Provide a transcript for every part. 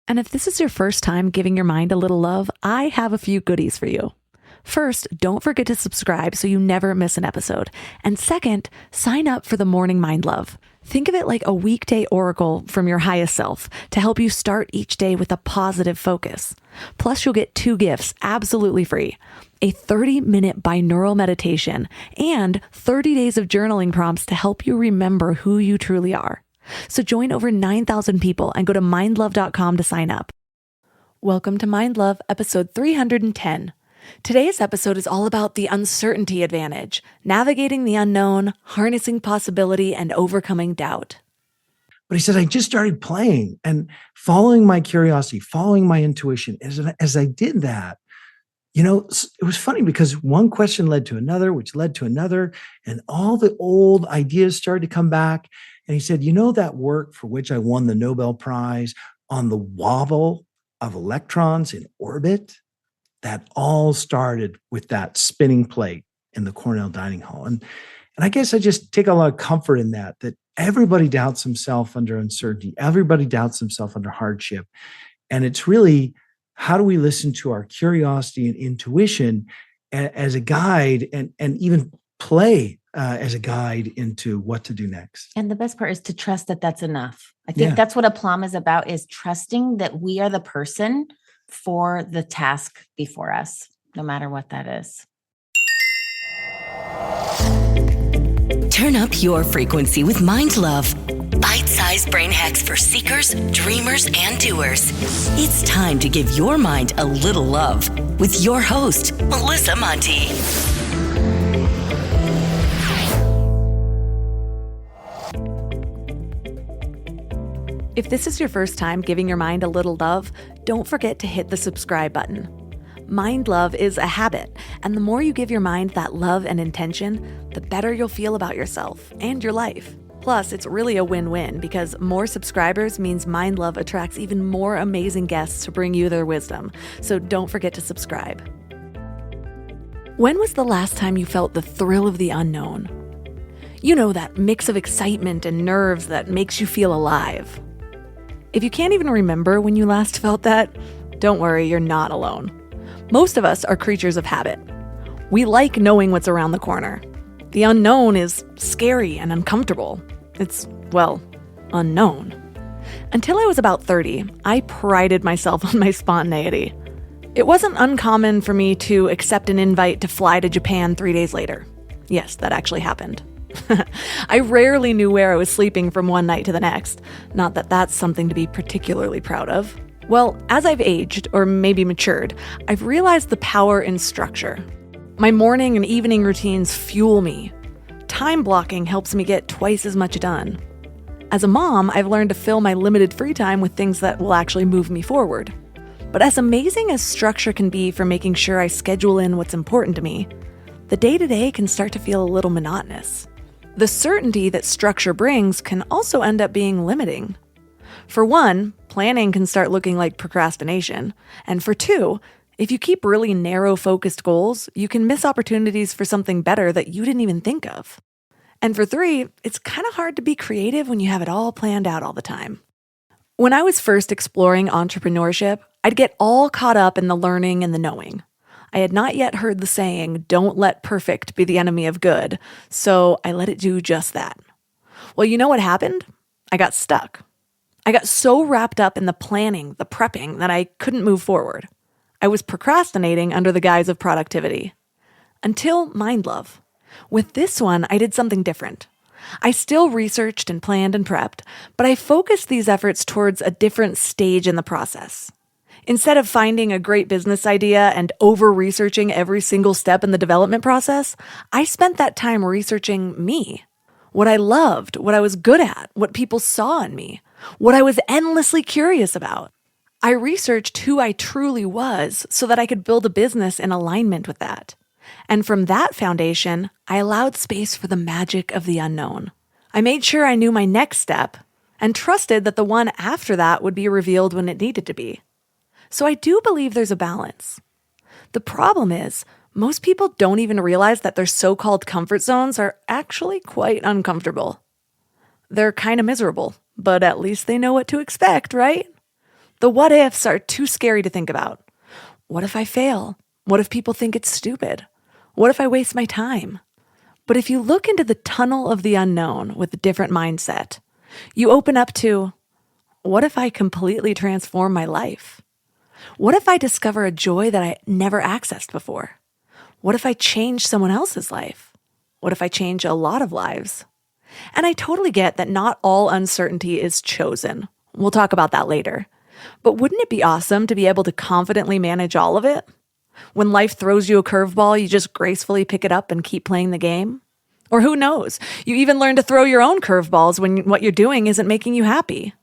And if this is your first time giving your mind a little love, I have a few goodies for you. First, don't forget to subscribe so you never miss an episode. And second, sign up for the Morning Mind Love. Think of it like a weekday oracle from your highest self to help you start each day with a positive focus. Plus, you'll get 2 gifts absolutely free: a 30-minute binaural meditation and 30 days of journaling prompts to help you remember who you truly are. So join over 9,000 people and go to mindlove.com to sign up. Welcome to Mind Love, episode 310. Today's episode is all about the uncertainty advantage, navigating the unknown, harnessing possibility, and overcoming doubt. But he said, I just started playing and following my curiosity, following my intuition. As I did that, it was funny because one question led to another, which led to another, and all the old ideas started to come back. And he said, that work for which I won the Nobel Prize on the wobble of electrons in orbit, that all started with that spinning plate in the Cornell dining hall. And I guess I just take a lot of comfort in that everybody doubts himself under uncertainty. Everybody doubts himself under hardship. And it's really, how do we listen to our curiosity and intuition as a guide and even play as a guide into what to do next? And the best part is to trust that that's enough. I think that's what Aplom is about, is trusting that we are the person for the task before us, no matter what that is. Turn up your frequency with Mind Love. Bite-sized brain hacks for seekers, dreamers, and doers. It's time to give your mind a little love with your host, Melissa Monti. If this is your first time giving your mind a little love, don't forget to hit the subscribe button. Mind love is a habit, and the more you give your mind that love and intention, the better you'll feel about yourself and your life. Plus, it's really a win-win because more subscribers means Mind Love attracts even more amazing guests to bring you their wisdom. So don't forget to subscribe. When was the last time you felt the thrill of the unknown? You know, that mix of excitement and nerves that makes you feel alive. If you can't even remember when you last felt that, don't worry, you're not alone. Most of us are creatures of habit. We like knowing what's around the corner. The unknown is scary and uncomfortable. It's, unknown. Until I was about 30, I prided myself on my spontaneity. It wasn't uncommon for me to accept an invite to fly to Japan 3 days later. Yes, that actually happened. I rarely knew where I was sleeping from one night to the next. Not that that's something to be particularly proud of. Well, as I've aged, or maybe matured, I've realized the power in structure. My morning and evening routines fuel me. Time blocking helps me get twice as much done. As a mom, I've learned to fill my limited free time with things that will actually move me forward. But as amazing as structure can be for making sure I schedule in what's important to me, the day-to-day can start to feel a little monotonous. The certainty that structure brings can also end up being limiting. For one, planning can start looking like procrastination. And for two, if you keep really narrow-focused goals, you can miss opportunities for something better that you didn't even think of. And for three, it's kind of hard to be creative when you have it all planned out all the time. When I was first exploring entrepreneurship, I'd get all caught up in the learning and the knowing. I had not yet heard the saying, "Don't let perfect be the enemy of good," so I let it do just that. Well, you know what happened? I got stuck. I got so wrapped up in the planning, the prepping, that I couldn't move forward. I was procrastinating under the guise of productivity. Until Mind Love. With this one, I did something different. I still researched and planned and prepped, but I focused these efforts towards a different stage in the process. Instead of finding a great business idea and over-researching every single step in the development process, I spent that time researching me. What I loved, what I was good at, what people saw in me, what I was endlessly curious about. I researched who I truly was so that I could build a business in alignment with that. And from that foundation, I allowed space for the magic of the unknown. I made sure I knew my next step and trusted that the one after that would be revealed when it needed to be. So I do believe there's a balance. The problem is, most people don't even realize that their so-called comfort zones are actually quite uncomfortable. They're kind of miserable, but at least they know what to expect, right? The what ifs are too scary to think about. What if I fail? What if people think it's stupid? What if I waste my time? But if you look into the tunnel of the unknown with a different mindset, you open up to, what if I completely transform my life? What if I discover a joy that I never accessed before? What if I change someone else's life? What if I change a lot of lives? And I totally get that not all uncertainty is chosen. We'll talk about that later. But wouldn't it be awesome to be able to confidently manage all of it? When life throws you a curveball, you just gracefully pick it up and keep playing the game? Or who knows, you even learn to throw your own curveballs when what you're doing isn't making you happy.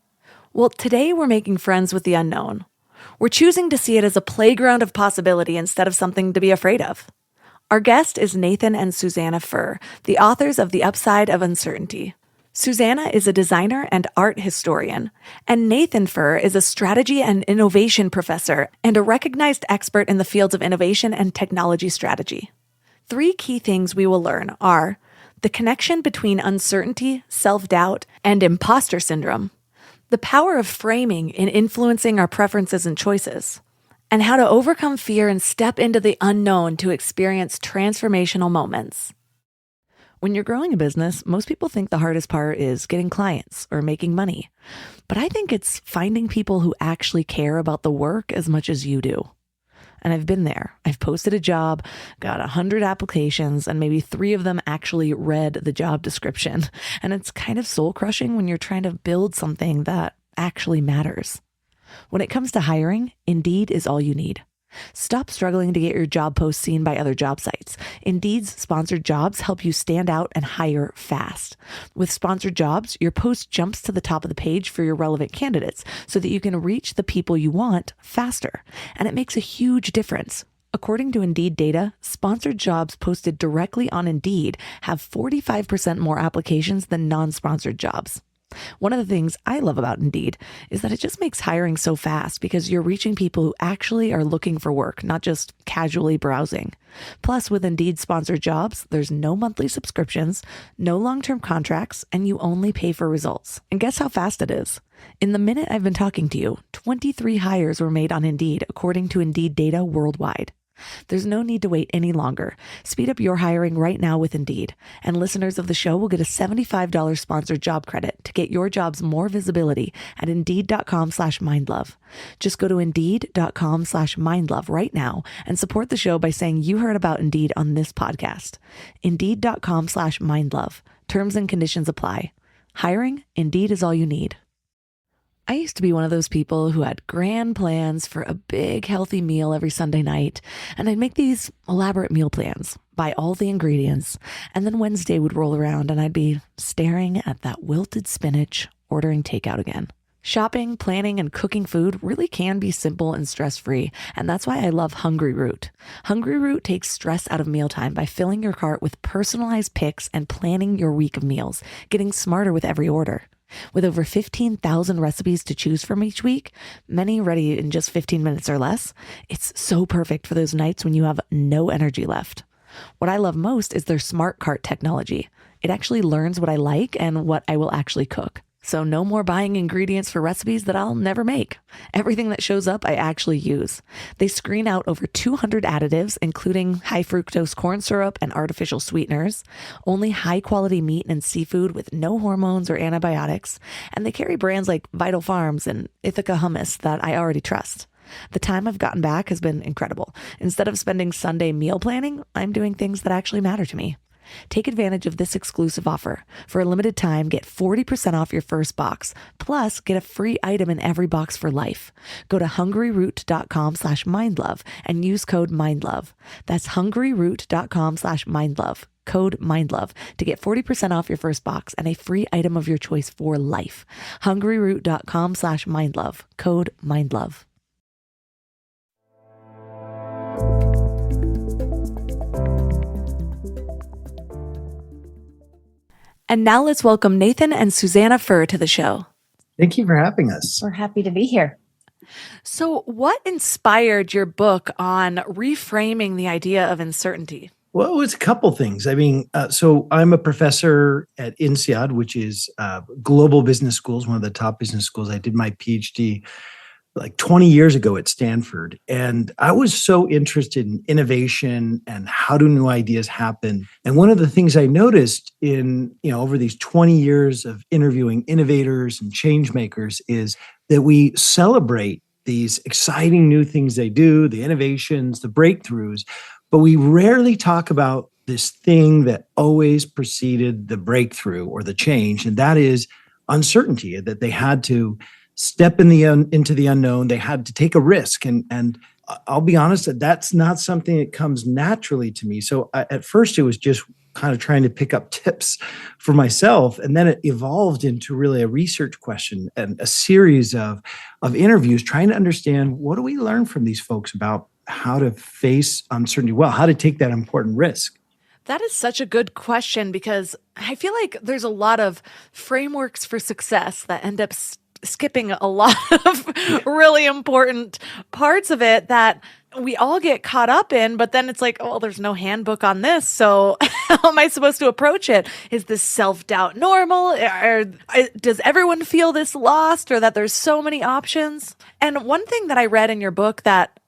Well, today we're making friends with the unknown. We're choosing to see it as a playground of possibility instead of something to be afraid of. Our guest is Nathan and Susanna Furr, the authors of The Upside of Uncertainty. Susanna is a designer and art historian, and Nathan Furr is a strategy and innovation professor and a recognized expert in the fields of innovation and technology strategy. 3 key things we will learn are the connection between uncertainty, self-doubt, and imposter syndrome, the power of framing in influencing our preferences and choices, and how to overcome fear and step into the unknown to experience transformational moments. When you're growing a business, most people think the hardest part is getting clients or making money. But I think it's finding people who actually care about the work as much as you do. And I've been there. I've posted a job, got 100 applications, and maybe 3 of them actually read the job description. And it's kind of soul-crushing when you're trying to build something that actually matters. When it comes to hiring, Indeed is all you need. Stop struggling to get your job posts seen by other job sites. Indeed's sponsored jobs help you stand out and hire fast. With sponsored jobs, your post jumps to the top of the page for your relevant candidates so that you can reach the people you want faster. And it makes a huge difference. According to Indeed data, sponsored jobs posted directly on Indeed have 45% more applications than non-sponsored jobs. One of the things I love about Indeed is that it just makes hiring so fast because you're reaching people who actually are looking for work, not just casually browsing. Plus, with Indeed sponsored jobs, there's no monthly subscriptions, no long-term contracts, and you only pay for results. And guess how fast it is? In the minute I've been talking to you, 23 hires were made on Indeed, according to Indeed data worldwide. There's no need to wait any longer. Speed up your hiring right now with Indeed. And listeners of the show will get a $75 sponsored job credit to get your jobs more visibility at Indeed.com/mindlove. Just go to Indeed.com/mindlove right now and support the show by saying you heard about Indeed on this podcast. Indeed.com/mindlove. Terms and conditions apply. Hiring? Indeed is all you need. I used to be one of those people who had grand plans for a big healthy meal every Sunday night, and I'd make these elaborate meal plans, buy all the ingredients, and then Wednesday would roll around and I'd be staring at that wilted spinach, ordering takeout again. Shopping, planning, and cooking food really can be simple and stress-free, and that's why I love Hungry Root. Hungry Root takes stress out of mealtime by filling your cart with personalized picks and planning your week of meals, getting smarter with every order. With over 15,000 recipes to choose from each week, many ready in just 15 minutes or less, it's so perfect for those nights when you have no energy left. What I love most is their smart cart technology. It actually learns what I like and what I will actually cook. So no more buying ingredients for recipes that I'll never make. Everything that shows up, I actually use. They screen out over 200 additives, including high fructose corn syrup and artificial sweeteners, only high quality meat and seafood with no hormones or antibiotics, and they carry brands like Vital Farms and Ithaca Hummus that I already trust. The time I've gotten back has been incredible. Instead of spending Sunday meal planning, I'm doing things that actually matter to me. Take advantage of this exclusive offer. For a limited time, get 40% off your first box, plus get a free item in every box for life. Go to hungryroot.com/mindlove and use code MINDLOVE. That's hungryroot.com/mindlove, code MINDLOVE, to get 40% off your first box and a free item of your choice for life. hungryroot.com/mindlove, code MINDLOVE. And now let's welcome Nathan and Susanna Furr to the show. Thank you for having us. We're happy to be here. So what inspired your book on reframing the idea of uncertainty? Well, it was a couple things. I mean, so I'm a professor at INSEAD, which is global business schools, one of the top business schools. I did my PhD like 20 years ago at Stanford. And I was so interested in innovation and how do new ideas happen. And one of the things I noticed over these 20 years of interviewing innovators and change makers is that we celebrate these exciting new things they do, the innovations, the breakthroughs, but we rarely talk about this thing that always preceded the breakthrough or the change, and that is uncertainty, that they had to step into the unknown. They had to take a risk. And I'll be honest, that's not something that comes naturally to me. So at first it was just kind of trying to pick up tips for myself. And then it evolved into really a research question and a series of interviews trying to understand, what do we learn from these folks about how to face uncertainty well, how to take that important risk? That is such a good question, because I feel like there's a lot of frameworks for success that end up skipping a lot of really important parts of it that we all get caught up in. But then it's like, oh, there's no handbook on this. So how am I supposed to approach it? Is this self-doubt normal? Or does everyone feel this lost, or that there's so many options? And one thing that I read in your book that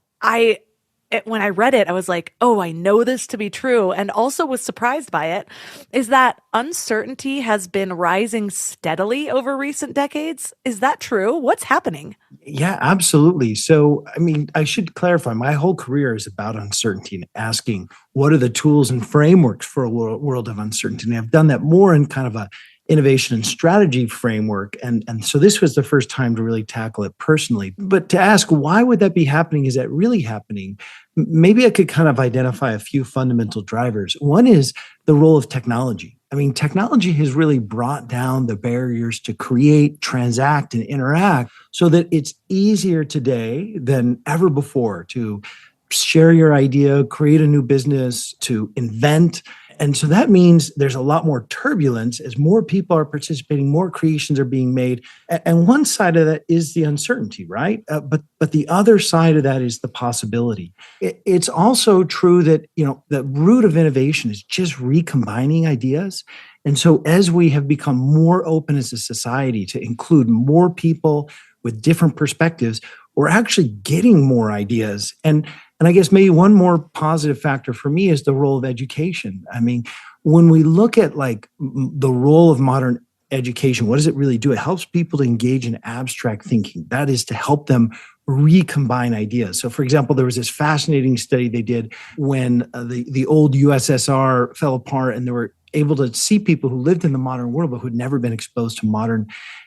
when I read it, I was like, oh, I know this to be true, and also was surprised by it, is that uncertainty has been rising steadily over recent decades. Is that true? What's happening? Yeah, absolutely. So, I mean, I should clarify, my whole career is about uncertainty and asking, what are the tools and frameworks for a world of uncertainty? And I've done that more in kind of a innovation and strategy framework. And so this was the first time to really tackle it personally. But to ask, why would that be happening? Is that really happening? Maybe I could kind of identify a few fundamental drivers. One is the role of technology. I mean, technology has really brought down the barriers to create, transact, and interact so that it's easier today than ever before to share your idea, create a new business, to invent. And so that means there's a lot more turbulence as more people are participating, more creations are being made. And one side of that is the uncertainty, right? But the other side of that is the possibility. It's also true that, the root of innovation is just recombining ideas. And so as we have become more open as a society to include more people with different perspectives, we're actually getting more ideas. And I guess maybe one more positive factor for me is the role of education. I mean, when we look at the role of modern education, what does it really do? It helps people to engage in abstract thinking. That is to help them recombine ideas. So, for example, there was this fascinating study they did when the old USSR fell apart, and they were able to see people who lived in the modern world but who had never been exposed to modern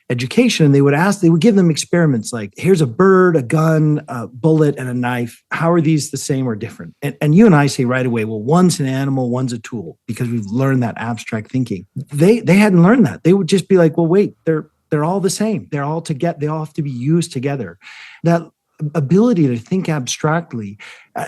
education. And they would give them experiments like, here's a bird, a gun, a bullet, and a knife. How are these the same or different? And you and I say right away, well, one's an animal, one's a tool, because we've learned that abstract thinking. They hadn't learned that. They would just be like, well, wait, they're all the same. They're all together. They all have to be used together. That ability to think abstractly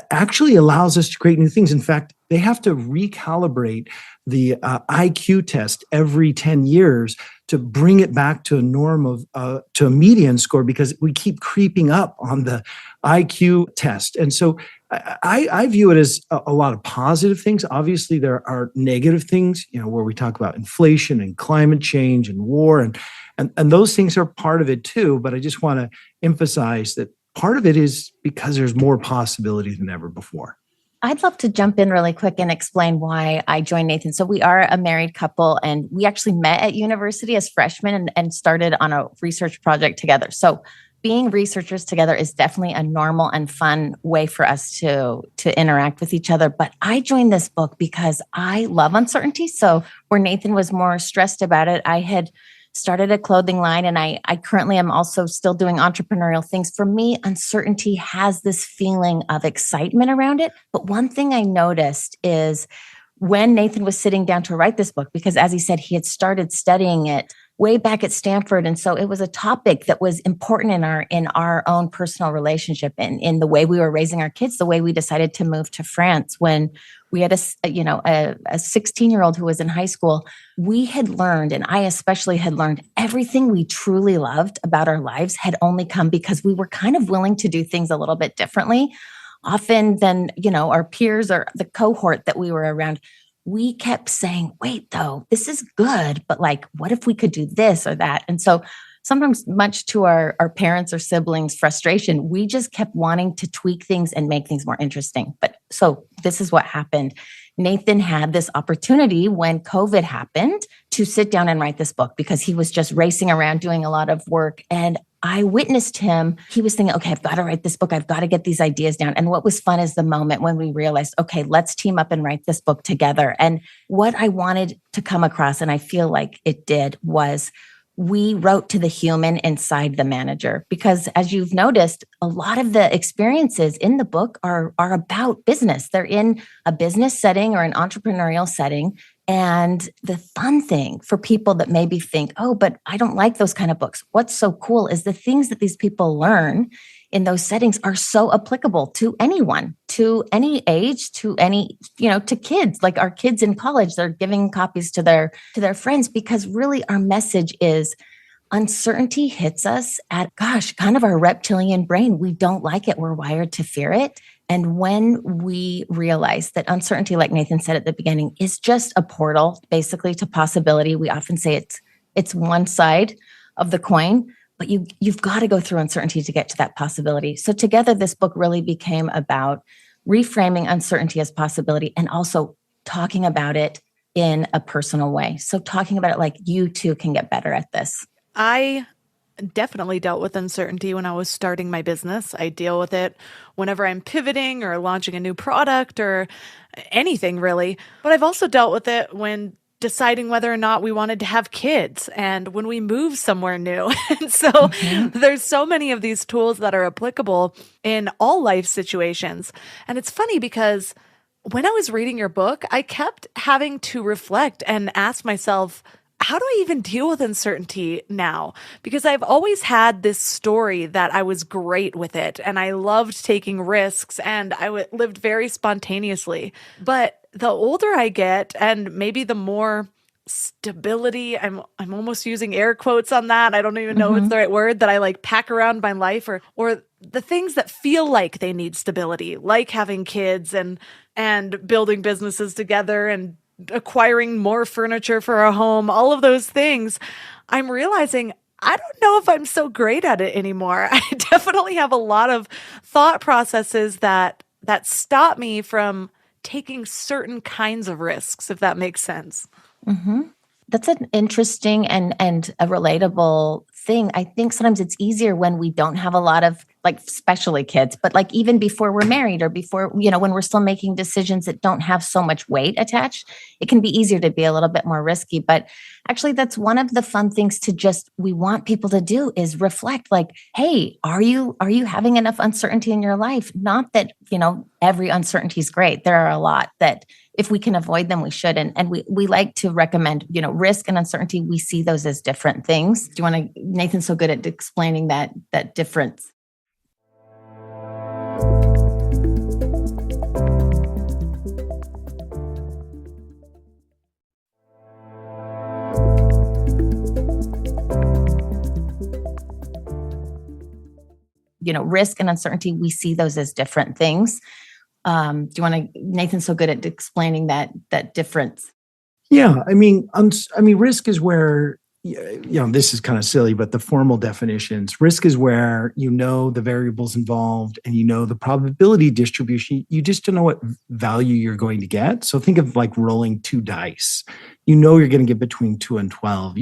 actually allows us to create new things. In fact, they have to recalibrate the IQ test every 10 years to bring it back to a norm to a median score, because we keep creeping up on the IQ test. And so I view it as a lot of positive things. Obviously, there are negative things, where we talk about inflation and climate change and war, and those things are part of it too. But I just want to emphasize that part of it is because there's more possibility than ever before. I'd love to jump in really quick and explain why I joined Nathan. So we are a married couple, and we actually met at university as freshmen and started on a research project together. So being researchers together is definitely a normal and fun way for us to interact with each other. But I joined this book because I love uncertainty. So where Nathan was more stressed about it, I had started a clothing line, and I currently am also still doing entrepreneurial things. For me, uncertainty has this feeling of excitement around it. But one thing I noticed is when Nathan was sitting down to write this book, because as he said, he had started studying it way back at Stanford. And so it was a topic that was important in our own personal relationship and in the way we were raising our kids, the way we decided to move to France when we had a 16-year-old who was in high school. We had learned, and I especially had learned, everything we truly loved about our lives had only come because we were kind of willing to do things a little bit differently, often than, our peers or the cohort that we were around. We kept saying, wait, though, this is good, but what if we could do this or that? And so sometimes much to our parents or siblings' frustration, we just kept wanting to tweak things and make things more interesting. But so this is what happened. Nathan had this opportunity when COVID happened to sit down and write this book because he was just racing around doing a lot of work. And I witnessed him. He was thinking, okay, I've got to write this book. I've got to get these ideas down. And what was fun is the moment when we realized, okay, let's team up and write this book together. And what I wanted to come across, and I feel like it did, was we wrote to the human inside the manager. Because as you've noticed, a lot of the experiences in the book are about business. They're in a business setting or an entrepreneurial setting. And the fun thing for people that maybe think, oh, but I don't like those kind of books. What's so cool is the things that these people learn in those settings are so applicable to anyone, to any age, to any, to kids, like our kids in college, they're giving copies to their friends, because really our message is uncertainty hits us at, kind of our reptilian brain. We don't like it. We're wired to fear it. And when we realize that uncertainty, like Nathan said at the beginning, is just a portal basically to possibility, we often say it's one side of the coin, but you've got to go through uncertainty to get to that possibility. So together, this book really became about reframing uncertainty as possibility and also talking about it in a personal way. So talking about it like you too can get better at this. I definitely dealt with uncertainty when I was starting my business. I deal with it whenever I'm pivoting or launching a new product or anything really. But I've also dealt with it when deciding whether or not we wanted to have kids and when we move somewhere new. And so there's so many of these tools that are applicable in all life situations. And it's funny because when I was reading your book, I kept having to reflect and ask myself, how do I even deal with uncertainty now? Because I've always had this story that I was great with it and I loved taking risks and I lived very spontaneously. But the older I get and maybe the more stability, I'm almost using air quotes on that. I don't even know if it's the right word, that I like pack around my life or the things that feel like they need stability, like having kids and building businesses together and acquiring more furniture for a home, all of those things, I'm realizing I don't know if I'm so great at it anymore. I definitely have a lot of thought processes that stop me from taking certain kinds of risks, if that makes sense. Mm-hmm. That's an interesting and a relatable thing. I think sometimes it's easier when we don't have a lot of, like, especially kids, but like even before we're married or before, when we're still making decisions that don't have so much weight attached, it can be easier to be a little bit more risky. But actually, that's one of the fun things we want people to do is reflect, like, hey, are you having enough uncertainty in your life? Not that, every uncertainty is great. There are a lot that if we can avoid them, we should. And we like to recommend, risk and uncertainty. We see those as different things. Do you want to, Nathan's so good at explaining that difference. Risk and uncertainty, we see those as different things. Do you want to, Nathan's so good at explaining that difference. Yeah. I mean, risk is where, this is kind of silly, but the formal definitions, risk is where the variables involved and the probability distribution. You just don't know what value you're going to get. So think of like rolling 2 dice. You're going to get between 2 and 12.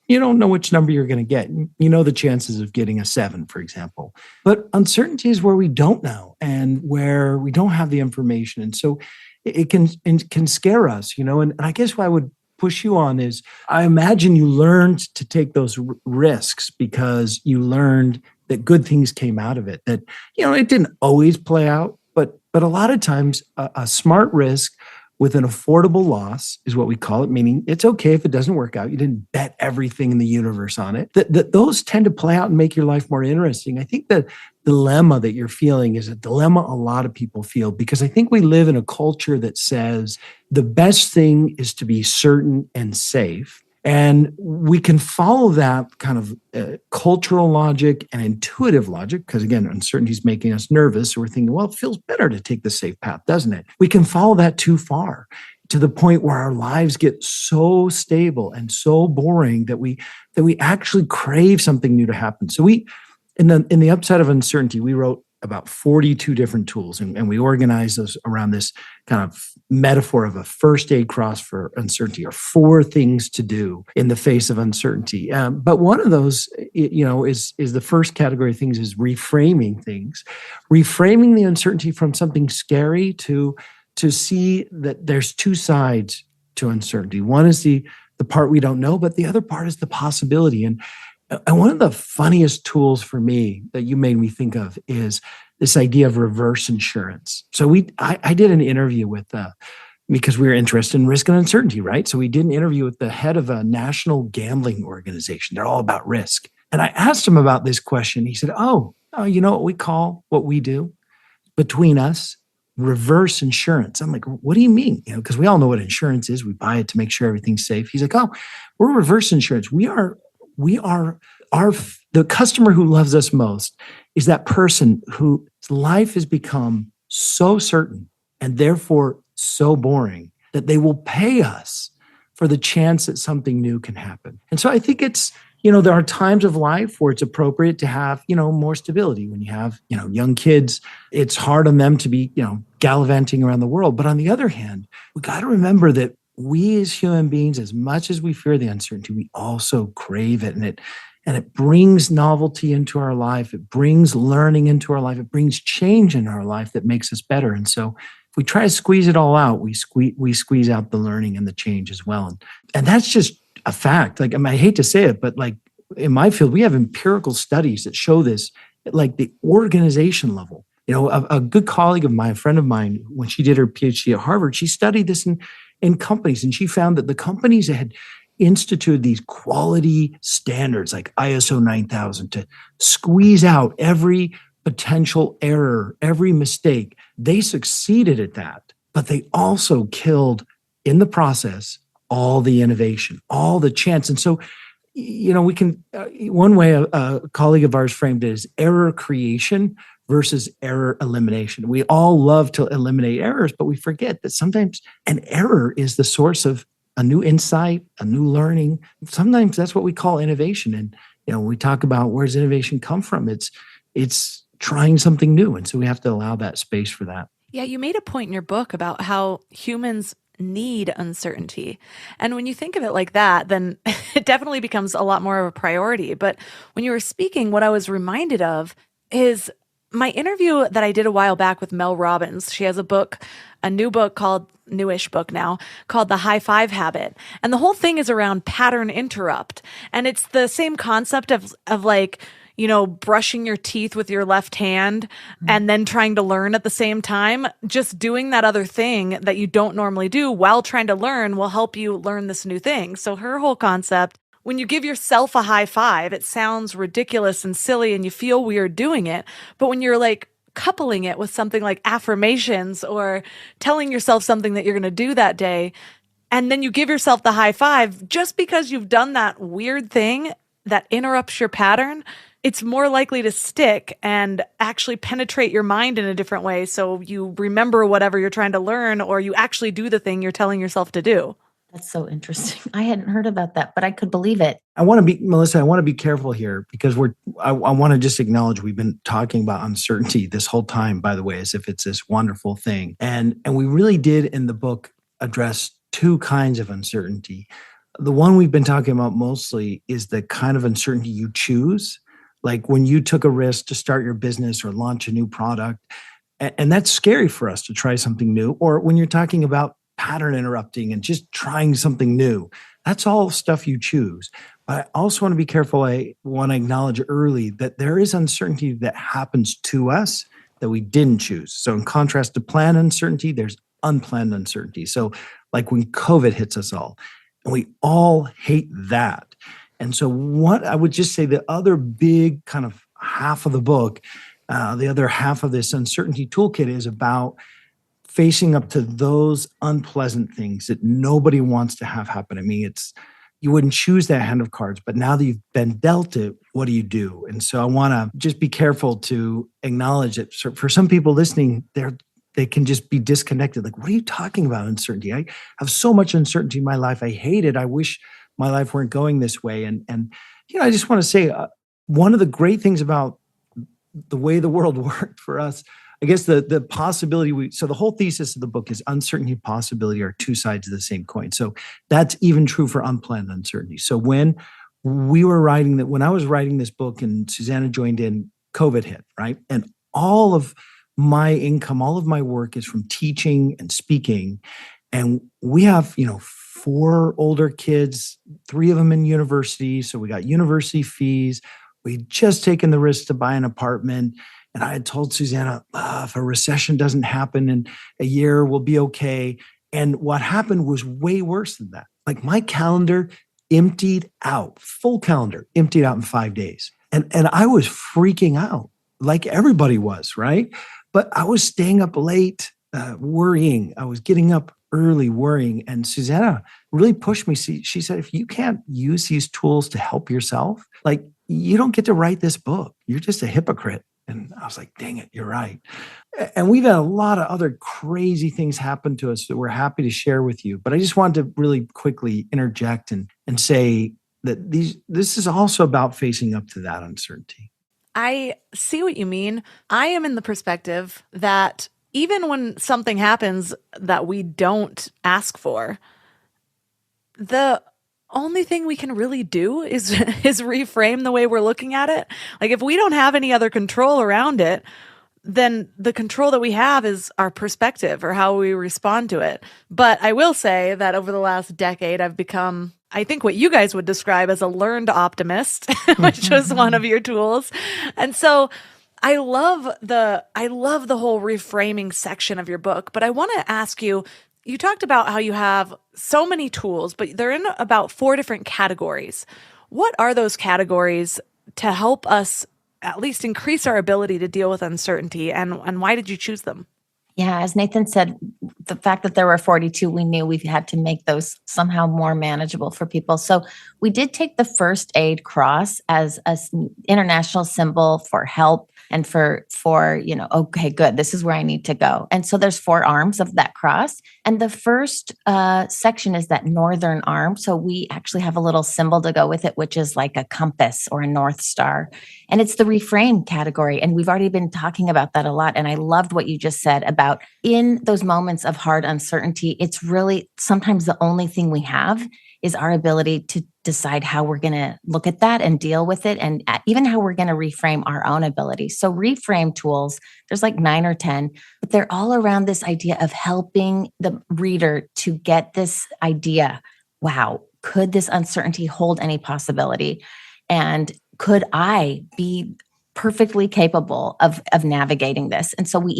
You don't know which number you're going to get. The chances of getting a 7, for example. But uncertainty is where we don't know and where we don't have the information. And so it can scare us, and I guess what I would push you on is, I imagine you learned to take those risks because you learned that good things came out of it, that, it didn't always play out, but a lot of times a smart risk with an affordable loss is what we call it, meaning it's okay if it doesn't work out. You didn't bet everything in the universe on it. That those tend to play out and make your life more interesting. I think the dilemma that you're feeling is a dilemma a lot of people feel, because I think we live in a culture that says the best thing is to be certain and safe. And we can follow that kind of cultural logic and intuitive logic, because again, uncertainty is making us nervous. So we're thinking, well, it feels better to take the safe path, doesn't it? We can follow that too far to the point where our lives get so stable and so boring that we actually crave something new to happen. So we, in the upside of uncertainty, we wrote about 42 different tools, and we organized those around this kind of metaphor of a first aid cross for uncertainty, or 4 things to do in the face of uncertainty. But one of those, is the first category of things is reframing things, reframing the uncertainty from something scary to see that there's 2 sides to uncertainty. One is the part we don't know, but the other part is the possibility. And one of the funniest tools for me that you made me think of is this idea of reverse insurance. So I did an interview with, because we were interested in risk and uncertainty, right? So we did an interview with the head of a national gambling organization. They're all about risk. And I asked him about this question. He said, oh, you know what we call what we do between us? Reverse insurance. I'm like, what do you mean? Because we all know what insurance is. We buy it to make sure everything's safe. He's like, oh, we're reverse insurance. We are the customer who loves us most is that person whose life has become so certain and therefore so boring that they will pay us for the chance that something new can happen. And so I think it's, there are times of life where it's appropriate to have, more stability. When you have, young kids, it's hard on them to be, gallivanting around the world. But on the other hand, we got to remember that we as human beings, as much as we fear the uncertainty, we also crave it. And it brings novelty into our life. It brings learning into our life. It brings change in our life that makes us better. And so if we try to squeeze it all out, we squeeze out the learning and the change as well. And that's just a fact. Like, I hate to say it, but like in my field, we have empirical studies that show this at like the organization level. A good colleague of mine, a friend of mine, when she did her PhD at Harvard, she studied this in companies, and she found that the companies that had instituted these quality standards like ISO 9000 to squeeze out every potential error, every mistake, they succeeded at that. But they also killed in the process all the innovation, all the chance. And so, we can, one way a colleague of ours framed it is error creation versus error elimination. We all love to eliminate errors, but we forget that sometimes an error is the source of a new insight, a new learning. Sometimes that's what we call innovation. And, when we talk about where's innovation come from, it's trying something new. And so we have to allow that space for that. Yeah, you made a point in your book about how humans need uncertainty. And when you think of it like that, then it definitely becomes a lot more of a priority. But when you were speaking, what I was reminded of is my interview that I did a while back with Mel Robbins. She has a new book called, newish book now, called The High Five Habit. And the whole thing is around pattern interrupt. And it's the same concept of like, brushing your teeth with your left hand and then trying to learn at the same time. Just doing that other thing that you don't normally do while trying to learn will help you learn this new thing. So her whole concept, when you give yourself a high five, it sounds ridiculous and silly and you feel weird doing it. But when you're like coupling it with something like affirmations or telling yourself something that you're going to do that day, and then you give yourself the high five, just because you've done that weird thing that interrupts your pattern, it's more likely to stick and actually penetrate your mind in a different way. So you remember whatever you're trying to learn, or you actually do the thing you're telling yourself to do. That's so interesting. I hadn't heard about that, but I could believe it. Melissa, I want to be careful here because I want to just acknowledge we've been talking about uncertainty this whole time, by the way, as if it's this wonderful thing. And we really did in the book address 2 kinds of uncertainty. The one we've been talking about mostly is the kind of uncertainty you choose, like when you took a risk to start your business or launch a new product. And that's scary for us to try something new. Or when you're talking about pattern interrupting and just trying something new, that's all stuff you choose. But I also want to be careful. I want to acknowledge early that there is uncertainty that happens to us that we didn't choose. So in contrast to planned uncertainty, there's unplanned uncertainty. So like when COVID hits us all, and we all hate that. And so what I would just say, the other big kind of half of the book, the other half of this uncertainty toolkit is about facing up to those unpleasant things that nobody wants to have happen. I mean, you wouldn't choose that hand of cards, but now that you've been dealt it, what do you do? And so I want to just be careful to acknowledge that for some people listening, they can just be disconnected. Like, what are you talking about, uncertainty? I have so much uncertainty in my life. I hate it. I wish my life weren't going this way. And I just want to say, one of the great things about the way the world worked for us, I guess the possibility so the whole thesis of the book is uncertainty and possibility are two sides of the same coin. So that's even true for unplanned uncertainty. So when I was writing this book and Susanna joined in, COVID hit, right? And all of my income, all of my work is from teaching and speaking. And we have, 4 older kids, 3 of them in university. So we got university fees. We'd just taken the risk to buy an apartment. And I had told Susanna, if a recession doesn't happen in a year, we'll be okay. And what happened was way worse than that. Like, my calendar emptied out, full calendar emptied out in 5 days. And I was freaking out like everybody was, right? But I was staying up late, worrying. I was getting up early worrying. And Susanna really pushed me. She said, if you can't use these tools to help yourself, like, you don't get to write this book. You're just a hypocrite. And I was like, dang it, you're right. And we've had a lot of other crazy things happen to us that we're happy to share with you. But I just wanted to really quickly interject and say that this is also about facing up to that uncertainty. I see what you mean. I am in the perspective that even when something happens that we don't ask for, the only thing we can really do is reframe the way we're looking at it. Like, if we don't have any other control around it, then the control that we have is our perspective or how we respond to it. But I will say that over the last decade, I've become, I think, what you guys would describe as a learned optimist, which was one of your tools. And so I love the whole reframing section of your book. But I want to ask you, you talked about how you have so many tools, but they're in about 4 different categories. What are those categories to help us at least increase our ability to deal with uncertainty, and why did you choose them? Yeah, as Nathan said, the fact that there were 42, we knew we had to make those somehow more manageable for people. So we did take the first aid cross as an international symbol for help and for okay, good, this is where I need to go. And so there's 4 arms of that cross. And the first section is that northern arm. So we actually have a little symbol to go with it, which is like a compass or a North Star. And it's the reframe category. And we've already been talking about that a lot. And I loved what you just said about in those moments of hard uncertainty, it's really sometimes the only thing we have is our ability to decide how we're going to look at that and deal with it, and even how we're going to reframe our own ability. So reframe tools, there's like 9 or 10, but they're all around this idea of helping the reader to get this idea. Wow, could this uncertainty hold any possibility? And could I be perfectly capable of navigating this? And so we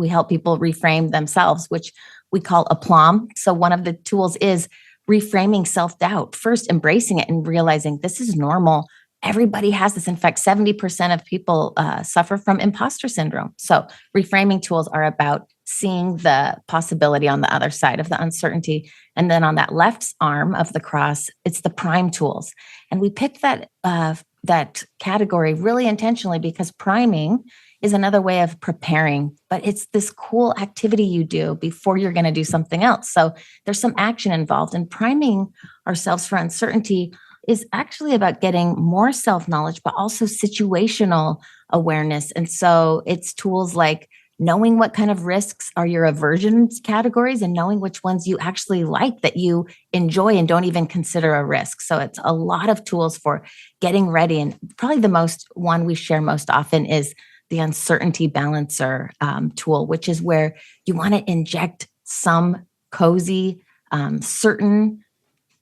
help people reframe themselves, which we call aplomb. So one of the tools is reframing self-doubt, first embracing it and realizing this is normal. Everybody has this. In fact, 70% of people suffer from imposter syndrome. So reframing tools are about seeing the possibility on the other side of the uncertainty. And then on that left arm of the cross, it's the prime tools. And we picked that category really intentionally because priming is another way of preparing, but it's this cool activity you do before you're going to do something else. So there's some action involved, and priming ourselves for uncertainty is actually about getting more self-knowledge, but also situational awareness. And so it's tools like knowing what kind of risks are your aversions categories and knowing which ones you actually like, that you enjoy and don't even consider a risk. So it's a lot of tools for getting ready. And probably the one we share most often is the uncertainty balancer tool, which is where you want to inject some cozy, certain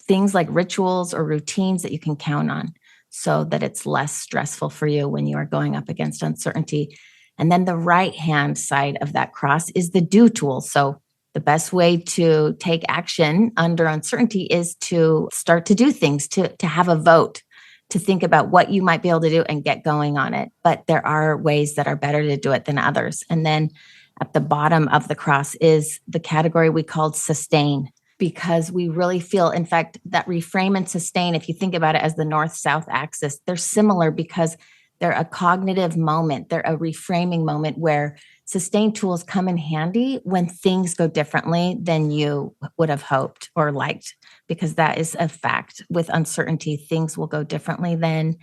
things like rituals or routines that you can count on so that it's less stressful for you when you are going up against uncertainty. And then the right-hand side of that cross is the do tool. So the best way to take action under uncertainty is to start to do things, to have a vote, to think about what you might be able to do and get going on it. But there are ways that are better to do it than others. And then at the bottom of the cross is the category we called sustain, because we really feel, in fact, that reframe and sustain, if you think about it as the north-south axis, they're similar because They're a cognitive moment. They're a reframing moment where sustained tools come in handy when things go differently than you would have hoped or liked, because that is a fact. With uncertainty, things will go differently than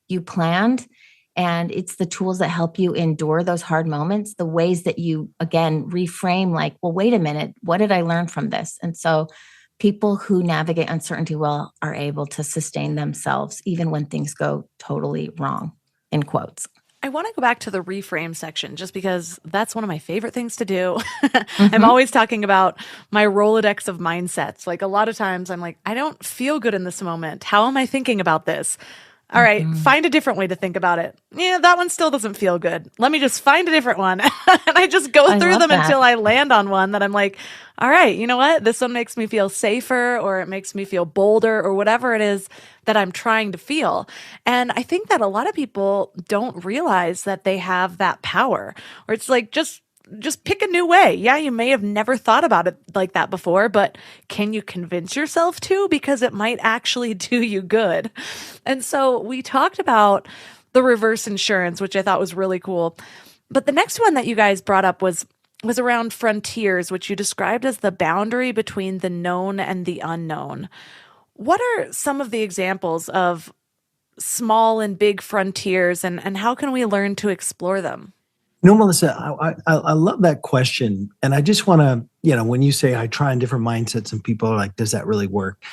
you planned. And it's the tools that help you endure those hard moments, the ways that you, again, reframe like, well, wait a minute, what did I learn from this? And so people who navigate uncertainty well are able to sustain themselves even when things go totally wrong, in quotes. I want to go back to the reframe section just because that's one of my favorite things to do. I'm always talking about my Rolodex of mindsets. Like a lot of times I'm like, I don't feel good in this moment. How am I thinking about this? All right, find a different way to think about it. Yeah, that one still doesn't feel good. Let me just find a different one. And I just go through them until I land on one that I'm like, all right, you know what? This one makes me feel safer, or it makes me feel bolder, or whatever it is that I'm trying to feel. And I think that a lot of people don't realize that they have that power, or it's like, just pick a new way. Yeah, you may have never thought about it like that before, but can you convince yourself to? Because it might actually do you good. And so we talked about the reverse insurance, which I thought was really cool. But the next one that you guys brought up was around frontiers, which you described as the boundary between the known and the unknown. What are some of the examples of small and big frontiers, and how can we learn to explore them? Melissa, I love that question. And I just want to, when you say I try on different mindsets and people are like, does that really work?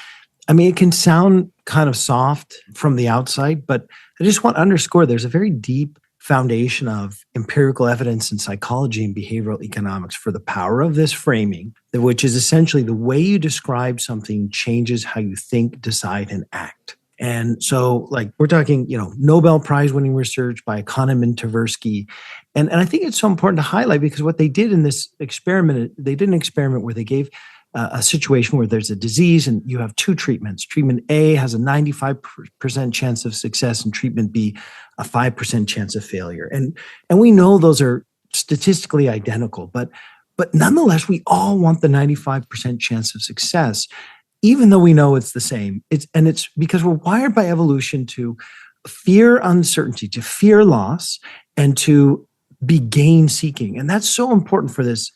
I mean, it can sound kind of soft from the outside, but I just want to underscore there's a very deep foundation of empirical evidence in psychology and behavioral economics for the power of this framing, which is essentially the way you describe something changes how you think, decide, and act. And so, like, we're talking, Nobel Prize winning research by Kahneman and Tversky. And I think it's so important to highlight because what they did in this experiment, they did an experiment where they gave a situation where there's a disease and you have two treatments. Treatment A has a 95% chance of success and treatment B, a 5% chance of failure. And we know those are statistically identical, but nonetheless, we all want the 95% chance of success, even though we know it's the same. It's because we're wired by evolution to fear uncertainty, to fear loss, and to be gain seeking. And that's so important for this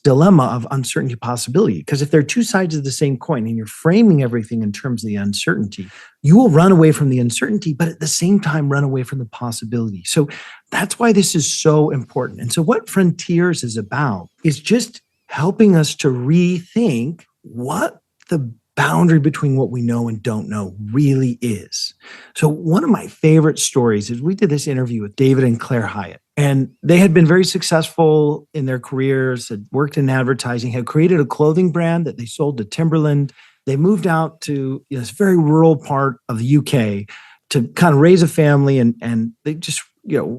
dilemma of uncertainty possibility. Because if there are two sides of the same coin and you're framing everything in terms of the uncertainty, you will run away from the uncertainty, but at the same time run away from the possibility. So that's why this is so important. And so what Frontiers is about is just helping us to rethink what the boundary between what we know and don't know really is. So one of my favorite stories is we did this interview with David and Claire Hyatt, and they had been very successful in their careers, had worked in advertising, had created a clothing brand that they sold to Timberland. They moved out to this very rural part of the UK to kind of raise a family, and they just,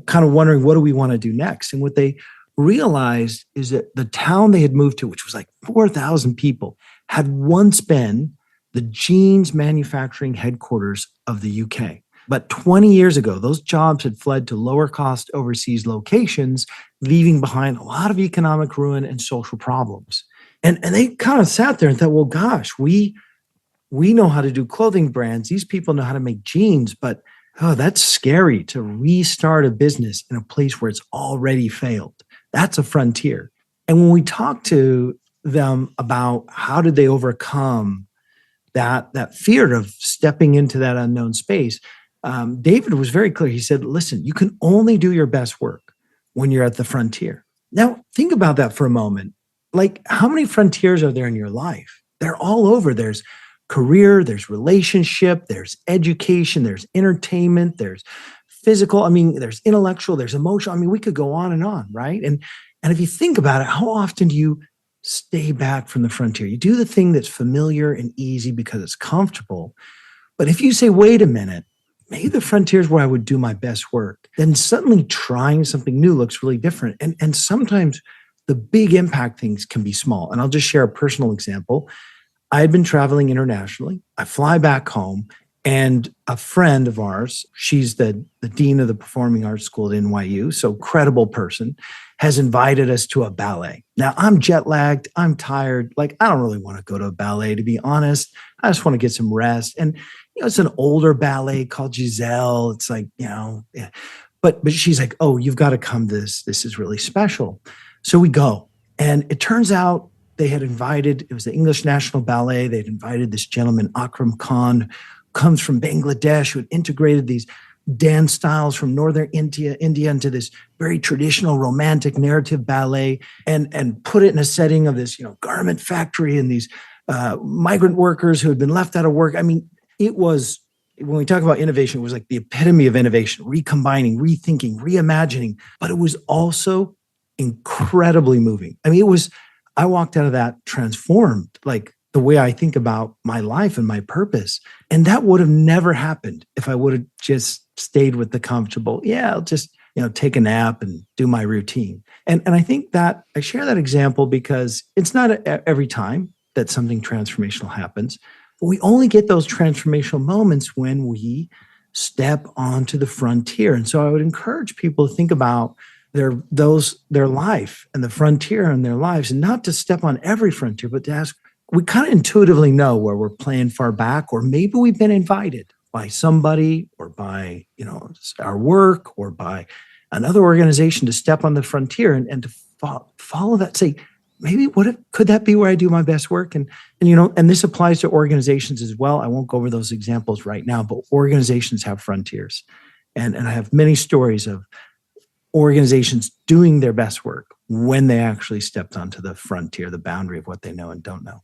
kind of wondering, what do we want to do next? And what they realized is that the town they had moved to, which was like 4,000 people, had once been the jeans manufacturing headquarters of the UK. But 20 years ago, those jobs had fled to lower cost overseas locations, leaving behind a lot of economic ruin and social problems. And they kind of sat there and thought, well, gosh, we know how to do clothing brands. These people know how to make jeans, but that's scary to restart a business in a place where it's already failed. That's a frontier. And when we talk to them about how did they overcome that fear of stepping into that unknown space, David was very clear. He said, listen, you can only do your best work when you're at the frontier. Now, think about that for a moment. Like, how many frontiers are there in your life? They're all over. There's career, there's relationship, there's education, there's entertainment, there's physical, there's intellectual, there's emotional. We could go on, right? And if you think about it, how often do you stay back from the frontier? You do the thing that's familiar and easy because it's comfortable. But if you say, wait a minute, maybe the frontier is where I would do my best work, then suddenly trying something new looks really different. And sometimes the big impact things can be small. And I'll just share a personal example. I had been traveling internationally. I fly back home, and a friend of ours, she's the dean of the Performing Arts School at NYU, so credible person, has invited us to a ballet. Now, I'm jet lagged. I'm tired. Like, I don't really want to go to a ballet, to be honest. I just want to get some rest. And it's an older ballet called Giselle. It's like, yeah. But she's like, oh, you've got to come to this. This is really special. So we go. And it turns out they had invited, it was the English National Ballet. They'd invited this gentleman, Akram Khan, comes from Bangladesh, who had integrated these dance styles from northern India into this very traditional romantic narrative ballet and put it in a setting of this, garment factory and these migrant workers who had been left out of work. I mean, it was, when we talk about innovation, it was like the epitome of innovation, recombining, rethinking, reimagining, but it was also incredibly moving. I mean, I walked out of that transformed, like the way I think about my life and my purpose. And that would have never happened if I would have just stayed with the comfortable, I'll just, take a nap and do my routine. And I think that I share that example because it's not every time that something transformational happens, but we only get those transformational moments when we step onto the frontier. And so I would encourage people to think about their life and the frontier in their lives, and not to step on every frontier, but to ask, we kind of intuitively know where we're playing far back, or maybe we've been invited by somebody or by, our work or by another organization to step on the frontier and to follow that, say, maybe could that be where I do my best work? And this applies to organizations as well. I won't go over those examples right now, but organizations have frontiers. And I have many stories of organizations doing their best work when they actually stepped onto the frontier, the boundary of what they know and don't know.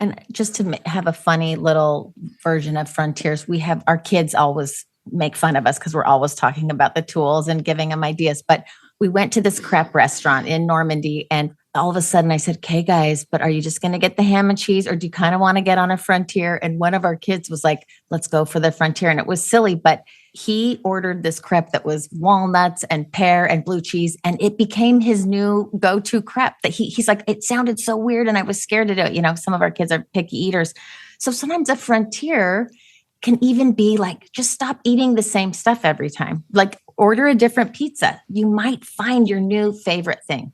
And just to have a funny little version of frontiers, we have our kids always make fun of us because we're always talking about the tools and giving them ideas. But we went to this crepe restaurant in Normandy, and all of a sudden I said, okay, guys, but are you just going to get the ham and cheese, or do you kind of want to get on a frontier? And one of our kids was like, let's go for the frontier. And it was silly, but he ordered this crepe that was walnuts and pear and blue cheese. And it became his new go-to crepe that he's like, it sounded so weird. And I was scared to do it. Some of our kids are picky eaters. So sometimes a frontier can even be like, just stop eating the same stuff every time. Like, order a different pizza. You might find your new favorite thing.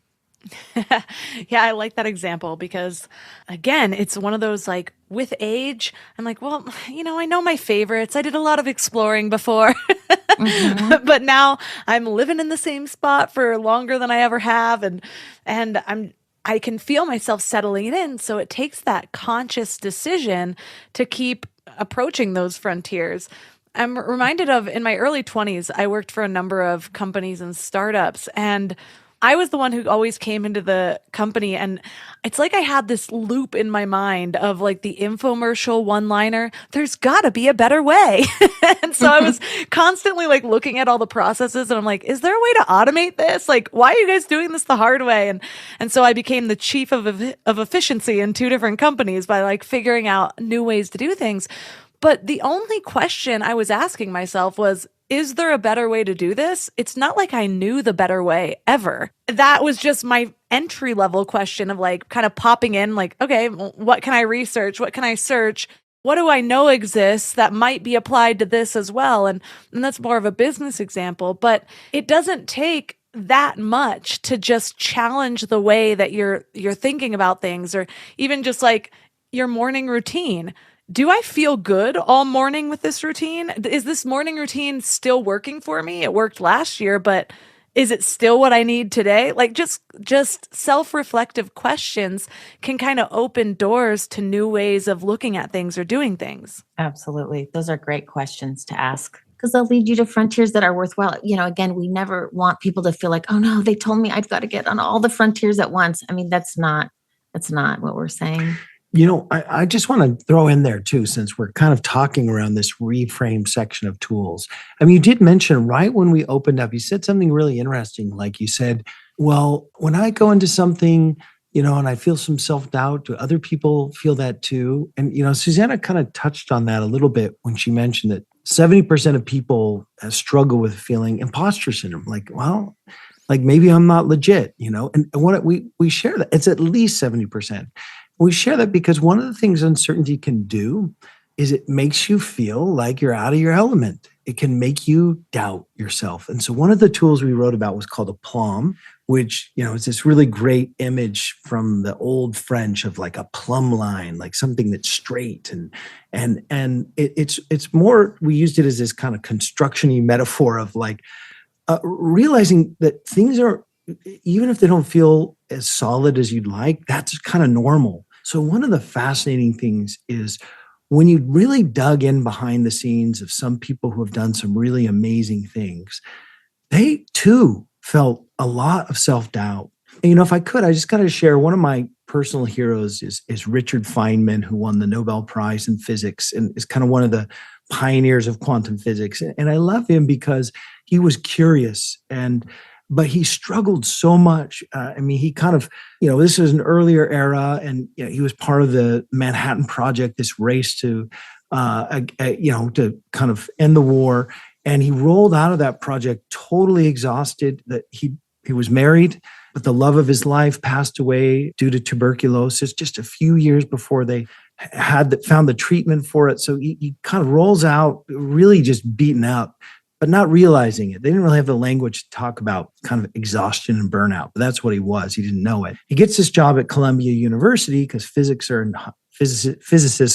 Yeah, I like that example because, again, it's one of those, like, with age, I'm like, well, I know my favorites. I did a lot of exploring before, but now I'm living in the same spot for longer than I ever have. And I can feel myself settling in. So it takes that conscious decision to keep approaching those frontiers. I'm reminded of, in my early 20s, I worked for a number of companies and startups, and I was the one who always came into the company, and it's like I had this loop in my mind of like the infomercial one-liner, there's got to be a better way. And so I was constantly like looking at all the processes, and I'm like, is there a way to automate this? Like, why are you guys doing this the hard way? And so I became the chief of efficiency in 2 different companies by like figuring out new ways to do things. But the only question I was asking myself was, is there a better way to do this? It's not like I knew the better way ever. That was just my entry level question of like kind of popping in like, okay, well, what can I research? What can I search? What do I know exists that might be applied to this as well? And that's more of a business example, but it doesn't take that much to just challenge the way that you're thinking about things, or even just like your morning routine. Do I feel good all morning with this routine? Is this morning routine still working for me? It worked last year, but is it still what I need today? Like just self-reflective questions can kind of open doors to new ways of looking at things or doing things. Absolutely. Those are great questions to ask, because they'll lead you to frontiers that are worthwhile. Again, we never want people to feel like, oh no, they told me I've got to get on all the frontiers at once. I mean, that's not what we're saying. I just want to throw in there too, since we're kind of talking around this reframe section of tools. I mean, you did mention right when we opened up, you said something really interesting. Like you said, well, when I go into something, and I feel some self-doubt, do other people feel that too? And, Susanna kind of touched on that a little bit when she mentioned that 70% of people struggle with feeling imposter syndrome. Like, well, like maybe I'm not legit, and what we share that it's at least 70%. We share that because one of the things uncertainty can do is it makes you feel like you're out of your element. It can make you doubt yourself. And so one of the tools we wrote about was called a plum, which, is this really great image from the old French of like a plumb line, like something that's straight. It's more, we used it as this kind of construction-y metaphor of like realizing that things are, even if they don't feel as solid as you'd like, that's kind of normal. So one of the fascinating things is when you really dug in behind the scenes of some people who have done some really amazing things, they too felt a lot of self-doubt. And, if I could, I just got to share one of my personal heroes is Richard Feynman, who won the Nobel Prize in physics and is kind of one of the pioneers of quantum physics. And I love him because he was curious but he struggled so much. He kind of, this is an earlier era, and he was part of the Manhattan Project, this race to kind of end the war. And he rolled out of that project totally exhausted. That he was married, but the love of his life passed away due to tuberculosis just a few years before they found the treatment for it. So he kind of rolls out really just beaten up, but not realizing it. They didn't really have the language to talk about kind of exhaustion and burnout, but that's what he was. He didn't know it. He gets this job at Columbia University because physicists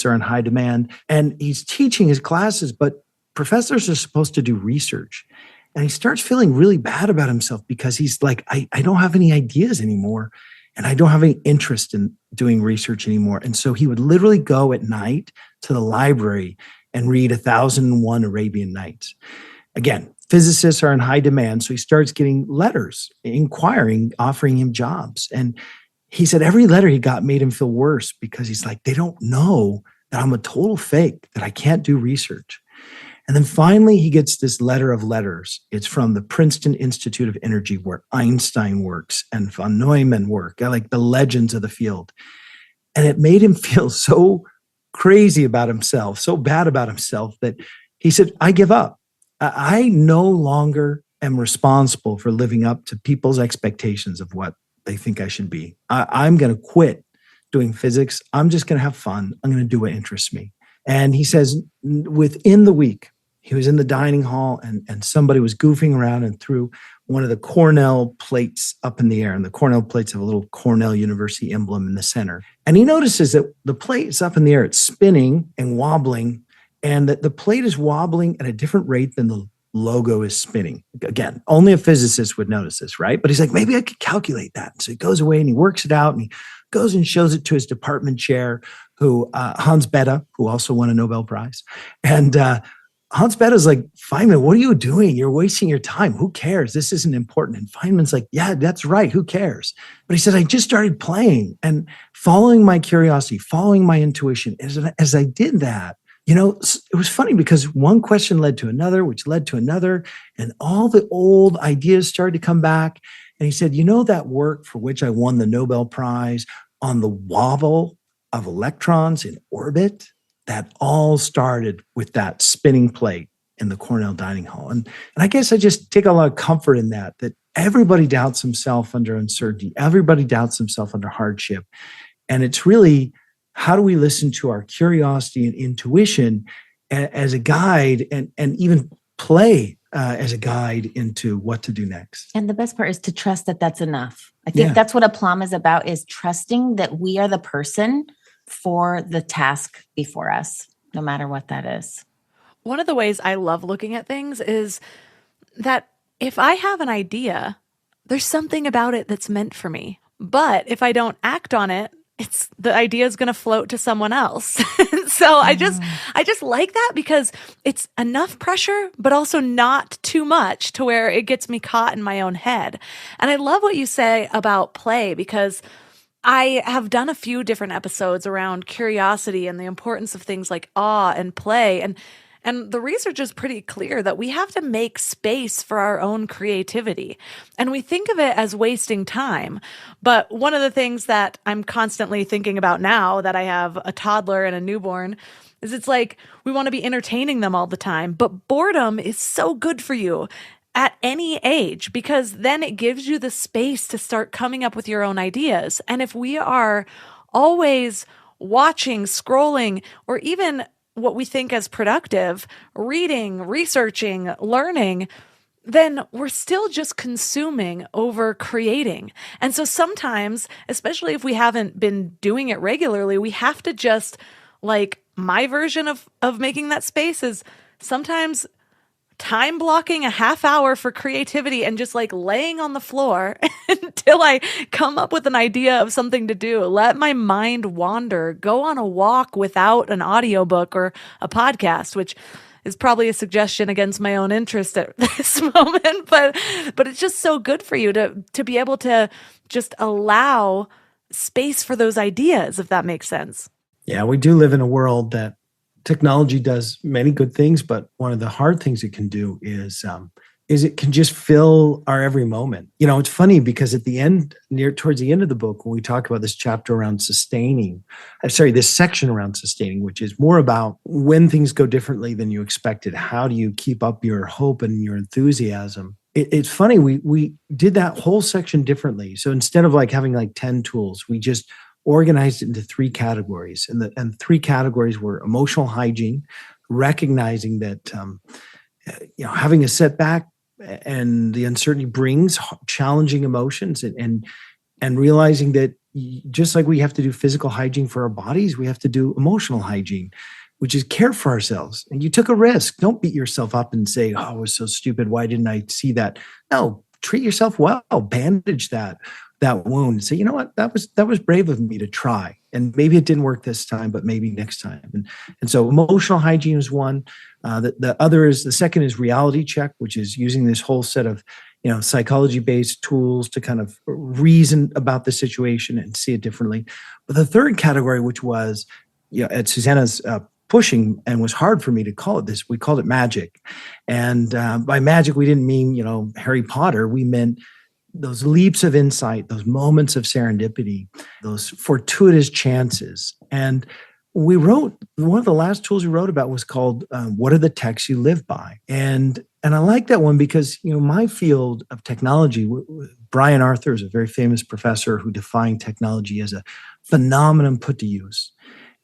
are in high demand, and he's teaching his classes, but professors are supposed to do research. And he starts feeling really bad about himself because he's like, I don't have any ideas anymore, and I don't have any interest in doing research anymore. And so he would literally go at night to the library and read 1001 Arabian Nights. Again, physicists are in high demand, so he starts getting letters inquiring, offering him jobs. And he said every letter he got made him feel worse because he's like, they don't know that I'm a total fake, that I can't do research. And then finally, he gets this letter of letters. It's from the Princeton Institute of Energy, where Einstein works and von Neumann work, like the legends of the field. And it made him feel so crazy about himself, so bad about himself, that he said, I give up. I no longer am responsible for living up to people's expectations of what they think I should be. I'm going to quit doing physics. I'm just going to have fun. I'm going to do what interests me. And he says within the week, he was in the dining hall and somebody was goofing around and threw one of the Cornell plates up in the air. And the Cornell plates have a little Cornell University emblem in the center. And he notices that the plate is up in the air. It's spinning and wobbling, and that the plate is wobbling at a different rate than the logo is spinning. Again, only a physicist would notice this, right? But he's like, maybe I could calculate that. So he goes away and he works it out, and he goes and shows it to his department chair, who Hans Bethe, who also won a Nobel Prize. And Hans Bethe is like, Feynman, what are you doing? You're wasting your time. Who cares? This isn't important. And Feynman's like, yeah, that's right. Who cares? But he said, I just started playing and following my curiosity, following my intuition. As I did that, it was funny because one question led to another, which led to another, and all the old ideas started to come back. And he said, that work for which I won the Nobel Prize on the wobble of electrons in orbit, that all started with that spinning plate in the Cornell dining hall. And I guess I just take a lot of comfort in that everybody doubts himself under uncertainty. Everybody doubts himself under hardship. And it's really, how do we listen to our curiosity and intuition as a guide, and even play as a guide into what to do next? And the best part is to trust that that's enough. I think that's what a plum is about, is trusting that we are the person for the task before us, no matter what that is. One of the ways I love looking at things is that if I have an idea, there's something about it that's meant for me. But if I don't act on it, the idea is going to float to someone else. So I just like that because it's enough pressure, but also not too much to where it gets me caught in my own head. And I love what you say about play, because I have done a few different episodes around curiosity and the importance of things like awe and play. And the research is pretty clear that we have to make space for our own creativity. And we think of it as wasting time. But one of the things that I'm constantly thinking about now that I have a toddler and a newborn is it's like we want to be entertaining them all the time. But boredom is so good for you at any age, because then it gives you the space to start coming up with your own ideas. And if we are always watching, scrolling, or even what we think as productive, reading, researching, learning, then we're still just consuming over creating. And so sometimes, especially if we haven't been doing it regularly, we have to just, like, my version of making that space is sometimes time blocking a half hour for creativity and just like laying on the floor until I come up with an idea of something to do. Let my mind wander, go on a walk without an audiobook or a podcast, which is probably a suggestion against my own interest at this moment, but it's just so good for you to be able to just allow space for those ideas, if that makes sense. Yeah, we do live in a world that technology does many good things, but one of the hard things it can do is it can just fill our every moment. You know, it's funny because at the end, towards the end of the book, when we talk about this chapter around this section around sustaining, which is more about when things go differently than you expected, how do you keep up your hope and your enthusiasm? It's funny, we did that whole section differently. So instead of like having like 10 tools, we just organized it into 3 categories. And the 3 categories were emotional hygiene, recognizing that having a setback and the uncertainty brings challenging emotions, and realizing that just like we have to do physical hygiene for our bodies, we have to do emotional hygiene, which is care for ourselves. And you took a risk. Don't beat yourself up and say, "Oh, I was so stupid. Why didn't I see that?" No, treat yourself well, bandage that wound. Say, you know what, that was brave of me to try. And maybe it didn't work this time, but maybe next time. And so emotional hygiene is one. The second is reality check, which is using this whole set of, psychology-based tools to kind of reason about the situation and see it differently. But the third category, which was, at Susanna's pushing and was hard for me to call it this, we called it magic. And by magic, we didn't mean, Harry Potter. We meant those leaps of insight, those moments of serendipity, those fortuitous chances. And we wrote, one of the last tools we wrote about was called What Are the Texts You Live By? And I like that one because, my field of technology, Brian Arthur is a very famous professor who defined technology as a phenomenon put to use.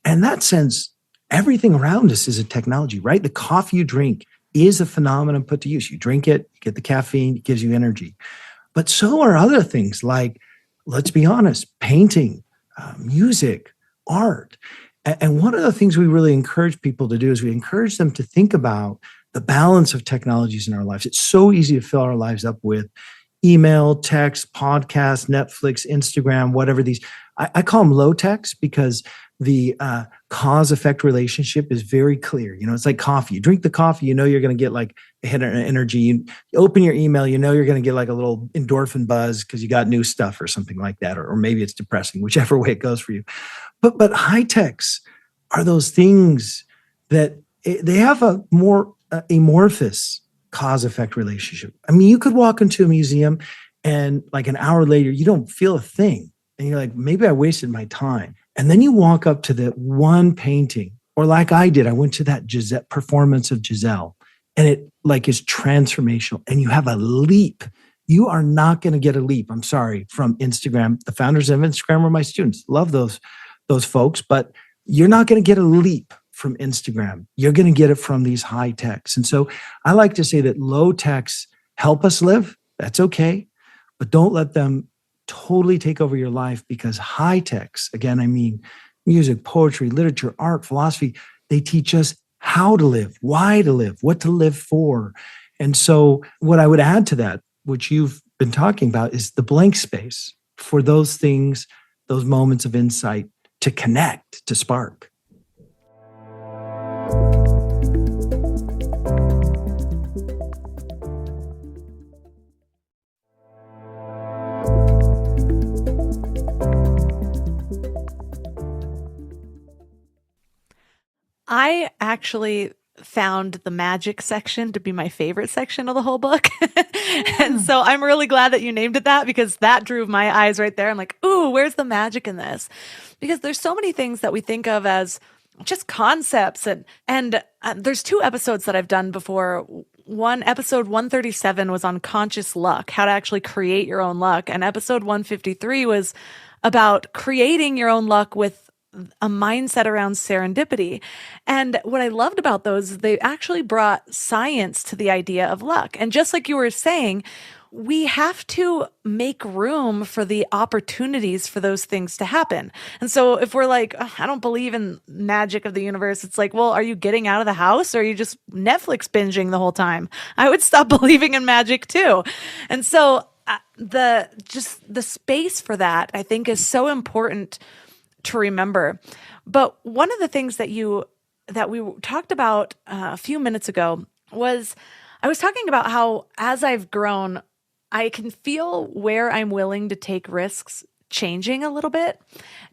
And in that sense, everything around us is a technology, right? The coffee you drink is a phenomenon put to use. You drink it, you get the caffeine, it gives you energy. But so are other things like, let's be honest, painting, music, art. And one of the things we really encourage people to do is we encourage them to think about the balance of technologies in our lives. It's so easy to fill our lives up with email, text, podcast, Netflix, Instagram, whatever these. I call them low techs because the cause-effect relationship is very clear. It's like coffee. You drink the coffee, you're going to get like a hit of energy. You open your email, you're going to get like a little endorphin buzz because you got new stuff or something like that. Or maybe it's depressing, whichever way it goes for you. But high techs are those things that they have a more amorphous cause-effect relationship. I mean, you could walk into a museum and like an hour later, you don't feel a thing. And you're like, maybe I wasted my time. And then you walk up to that one painting, or like I did, I went to that performance of Giselle, and it like is transformational. And you have a leap. You are not going to get a leap, I'm sorry, from Instagram. The founders of Instagram are my students. Love those folks, but you're not going to get a leap from Instagram. You're going to get it from these high techs. And so I like to say that low techs help us live. That's okay. But don't let them totally take over your life, because high techs, again, I mean music, poetry, literature, art, philosophy, they teach us how to live, why to live, what to live for. And so what I would add to that, which you've been talking about, is the blank space for those things, those moments of insight to connect, to spark. I actually found the magic section to be my favorite section of the whole book. And so I'm really glad that you named it that, because that drew my eyes right there. I'm like, ooh, where's the magic in this? Because there's so many things that we think of as just concepts. And there's 2 episodes that I've done before. Episode 137 was on conscious luck, how to actually create your own luck. And episode 153 was about creating your own luck with a mindset around serendipity. And what I loved about those is they actually brought science to the idea of luck. And just like you were saying, we have to make room for the opportunities for those things to happen. And so if we're like, "Ugh, I don't believe in magic of the universe," it's like, well, are you getting out of the house or are you just Netflix binging the whole time? I would stop believing in magic too. And so the space for that, I think, is so important to remember. But one of the things that we talked about a few minutes ago was I was talking about how as I've grown, I can feel where I'm willing to take risks changing a little bit.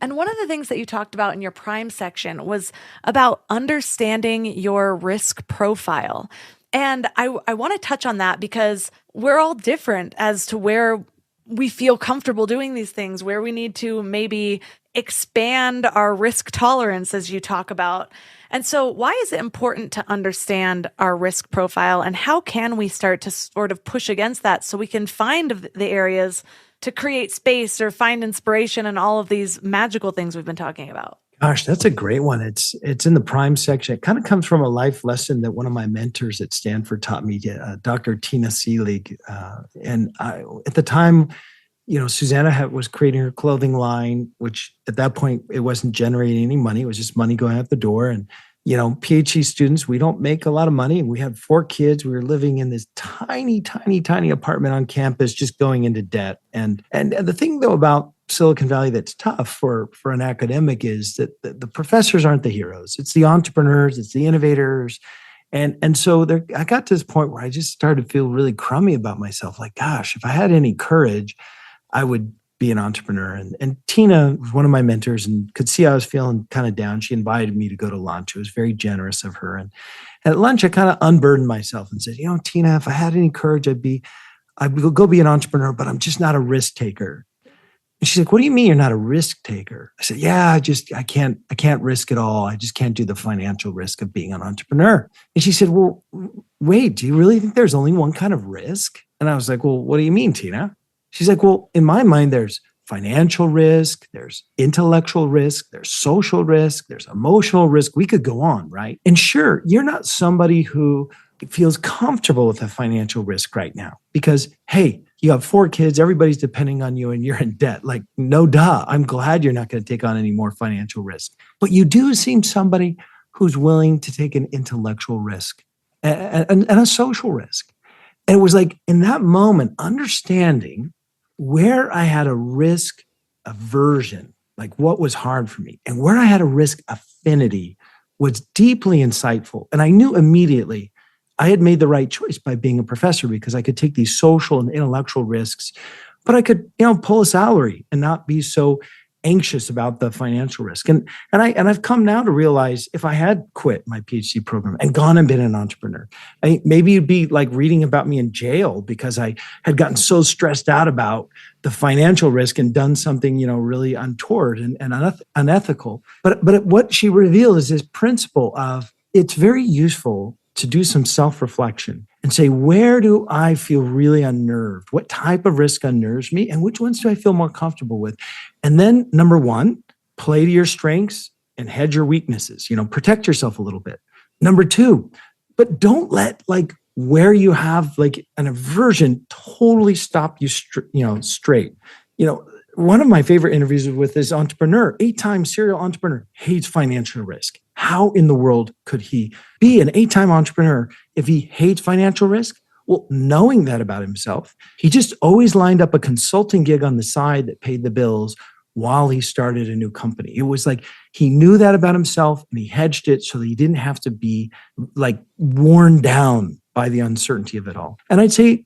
And one of the things that you talked about in your prime section was about understanding your risk profile. And I want to touch on that because we're all different as to where we feel comfortable doing these things, where we need to maybe expand our risk tolerance, as you talk about. And so why is it important to understand our risk profile, and how can we start to sort of push against that so we can find the areas to create space or find inspiration and all of these magical things we've been talking about? Gosh, that's a great one. It's in the prime section. It kind of comes from a life lesson that one of my mentors at Stanford taught me, Dr. Tina Seelig. At the time, Susanna was creating her clothing line, which at that point, it wasn't generating any money. It was just money going out the door. And, PhD students, we don't make a lot of money. We had 4 kids. We were living in this tiny, tiny, tiny apartment on campus, just going into debt. And the thing, though, about Silicon Valley that's tough for an academic is that the professors aren't the heroes. It's the entrepreneurs, it's the innovators. And so I got to this point where I just started to feel really crummy about myself. Like, gosh, if I had any courage, I would be an entrepreneur. And Tina was one of my mentors and could see I was feeling kind of down. She invited me to go to lunch. It was very generous of her. And at lunch, I kind of unburdened myself and said, Tina, if I had any courage, I would go be an entrepreneur, but I'm just not a risk taker. And she's like, what do you mean you're not a risk taker? I said, yeah, I can't risk it all. I just can't do the financial risk of being an entrepreneur. And she said, well, wait, do you really think there's only one kind of risk? And I was like, well, what do you mean, Tina? She's like, well, in my mind, there's financial risk, there's intellectual risk, there's social risk, there's emotional risk. We could go on, right? And sure, you're not somebody who feels comfortable with a financial risk right now because, hey, you have 4 kids, everybody's depending on you and you're in debt. Like, no duh. I'm glad you're not going to take on any more financial risk. But you do seem somebody who's willing to take an intellectual risk and a social risk. And it was like in that moment, understanding where I had a risk aversion, like what was hard for me, and where I had a risk affinity was deeply insightful. And I knew immediately I had made the right choice by being a professor because I could take these social and intellectual risks, but I could, pull a salary and not be so anxious about the financial risk. And I've come now to realize if I had quit my PhD program and gone and been an entrepreneur, maybe it'd be like reading about me in jail because I had gotten so stressed out about the financial risk and done something, really untoward and unethical. But what she revealed is this principle of it's very useful to do some self-reflection and say, where do I feel really unnerved? What type of risk unnerves me? And which ones do I feel more comfortable with? And then number 1, play to your strengths and hedge your weaknesses, protect yourself a little bit. Number 2, but don't let where you have an aversion totally stop you, straight. One of my favorite interviews with this entrepreneur, 8-time serial entrepreneur, hates financial risk. How in the world could he be an 8-time entrepreneur if he hates financial risk? Well, knowing that about himself, he just always lined up a consulting gig on the side that paid the bills while he started a new company. It was like he knew that about himself and he hedged it so that he didn't have to be worn down by the uncertainty of it all. And I'd say,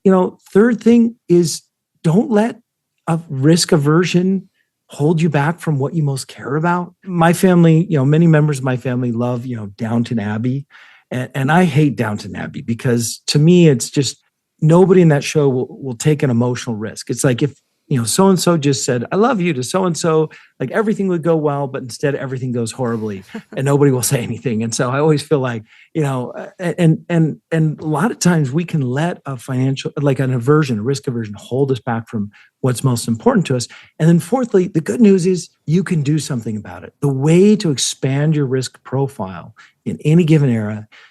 third thing is don't let a risk aversion hold you back from what you most care about. My family, many members of my family love, Downton Abbey. And I hate Downton Abbey because to me, it's just nobody in that show will take an emotional risk. It's like if so-and-so just said, I love you to so-and-so, like everything would go well, but instead everything goes horribly and nobody will say anything. And so I always feel like, and a lot of times we can let a financial, like an aversion, a risk aversion hold us back from what's most important to us. And then fourthly, the good news is you can do something about it. The way to expand your risk profile in any given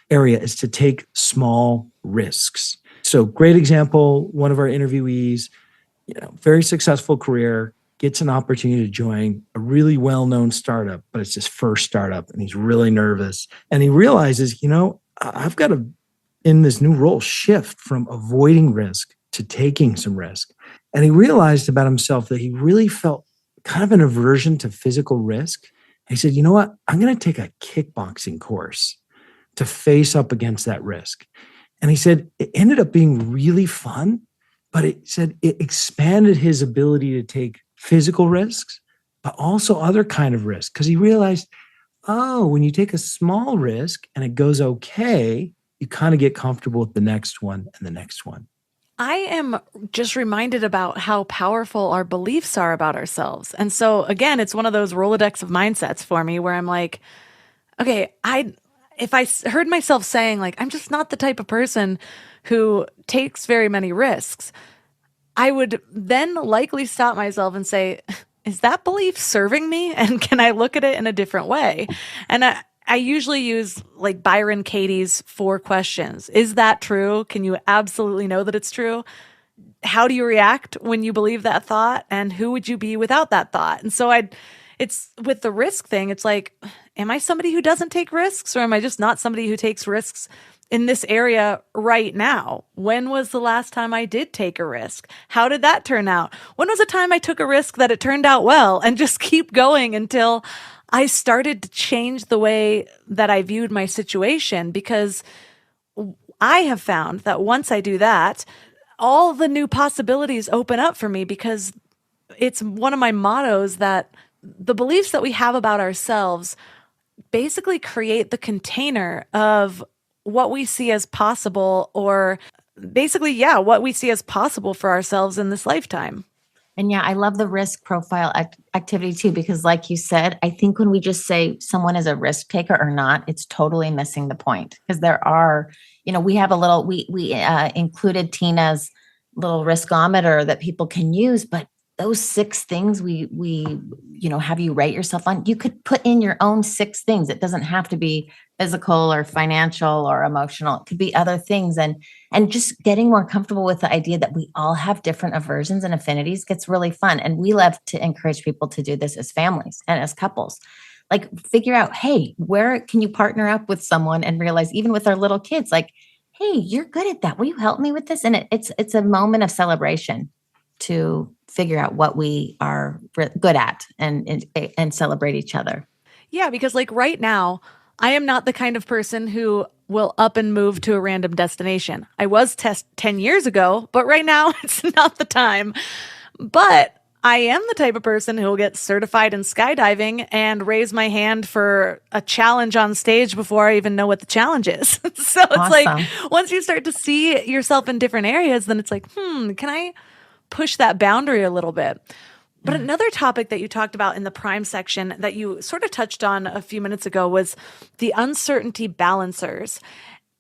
area is to take small risks. So great example, one of our interviewees, very successful career, gets an opportunity to join a really well-known startup, but it's his first startup and he's really nervous. And he realizes, I've got to, in this new role, shift from avoiding risk to taking some risk. And he realized about himself that he really felt kind of an aversion to physical risk. He said, you know what? I'm going to take a kickboxing course to face up against that risk. And he said, it ended up being really fun, but it said it expanded his ability to take physical risks, but also other kind of risks. Because he realized, when you take a small risk and it goes okay, you kind of get comfortable with the next one and the next one. I am just reminded about how powerful our beliefs are about ourselves. And so again, it's one of those Rolodex of mindsets for me where I'm like, okay, if I heard myself saying like, I'm just not the type of person who takes very many risks, I would then likely stop myself and say, is that belief serving me? And can I look at it in a different way? And I usually use like Byron Katie's 4 questions. Is that true? Can you absolutely know that it's true? How do you react when you believe that thought? And who would you be without that thought? And so it's with the risk thing, it's like, am I somebody who doesn't take risks, or am I just not somebody who takes risks in this area right now? When was the last time I did take a risk? How did that turn out? When was the time I took a risk that it turned out well? And just keep going until I started to change the way that I viewed my situation, because I have found that once I do that, all the new possibilities open up for me, because it's one of my mottos that the beliefs that we have about ourselves basically create the container of what we see as possible, or basically, what we see as possible for ourselves in this lifetime. And I love the risk profile activity too, because like you said, I think when we just say someone is a risk taker or not, it's totally missing the point. Because there are, we have a little, we included Tina's little riskometer that people can use, but those 6 things we have you rate yourself on, you could put in your own 6 things. It doesn't have to be physical or financial or emotional. It could be other things. And just getting more comfortable with the idea that we all have different aversions and affinities gets really fun. And we love to encourage people to do this as families and as couples. Like figure out, hey, where can you partner up with someone, and realize, even with our little kids, like, hey, you're good at that. Will you help me with this? And it's a moment of celebration to figure out what we are good at and celebrate each other. Yeah, because like right now, I am not the kind of person who will up and move to a random destination. I was 10 years ago, but right now it's not the time. But I am the type of person who will get certified in skydiving and raise my hand for a challenge on stage before I even know what the challenge is. So it's Awesome. like, once you start to see yourself in different areas, then it's like, can I push that boundary a little bit? But another topic that you talked about in the prime section that you sort of touched on a few minutes ago was the uncertainty balancers.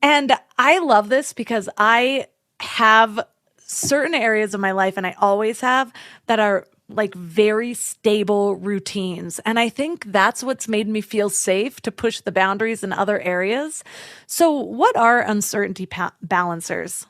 And I love this because I have certain areas of my life, and I always have, that are like very stable routines. And I think that's what's made me feel safe to push the boundaries in other areas. So what are uncertainty balancers?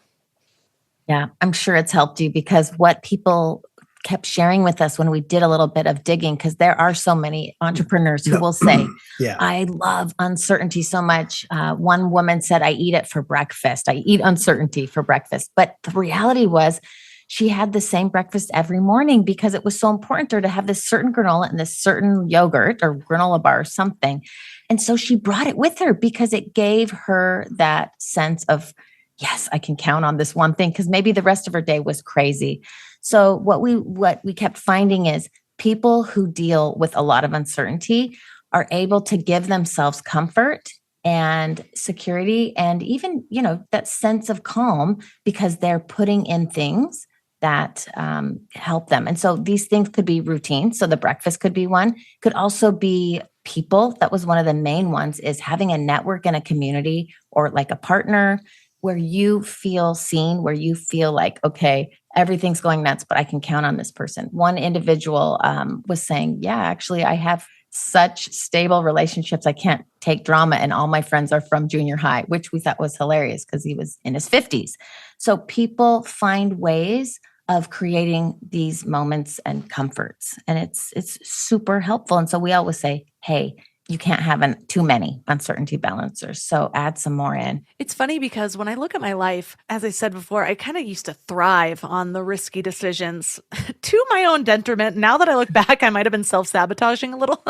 Yeah, I'm sure it's helped you, because what people kept sharing with us when we did a little bit of digging, because there are so many entrepreneurs who will say, I love uncertainty so much. One woman said, I eat it for breakfast. I eat uncertainty for breakfast. But the reality was she had the same breakfast every morning because it was so important to her to have this certain granola and this certain yogurt or granola bar or something. And so she brought it with her because it gave her that sense of, yes, I can count on this one thing, because maybe the rest of her day was crazy. So what we kept finding is people who deal with a lot of uncertainty are able to give themselves comfort and security and even, that sense of calm, because they're putting in things that help them. And so these things could be routine. So the breakfast could be one, could also be people. That was one of the main ones, is having a network and a community, or like a partner where you feel seen, where you feel like, okay, everything's going nuts, but I can count on this person. One individual was saying, yeah, actually, I have such stable relationships. I can't take drama. And all my friends are from junior high, which we thought was hilarious because he was in his 50s. So people find ways of creating these moments and comforts. And it's super helpful. And so we always say, hey, you can't have too many uncertainty balancers. So add some more in. It's funny because when I look at my life, as I said before, I kind of used to thrive on the risky decisions to my own detriment. Now that I look back, I might have been self-sabotaging a little.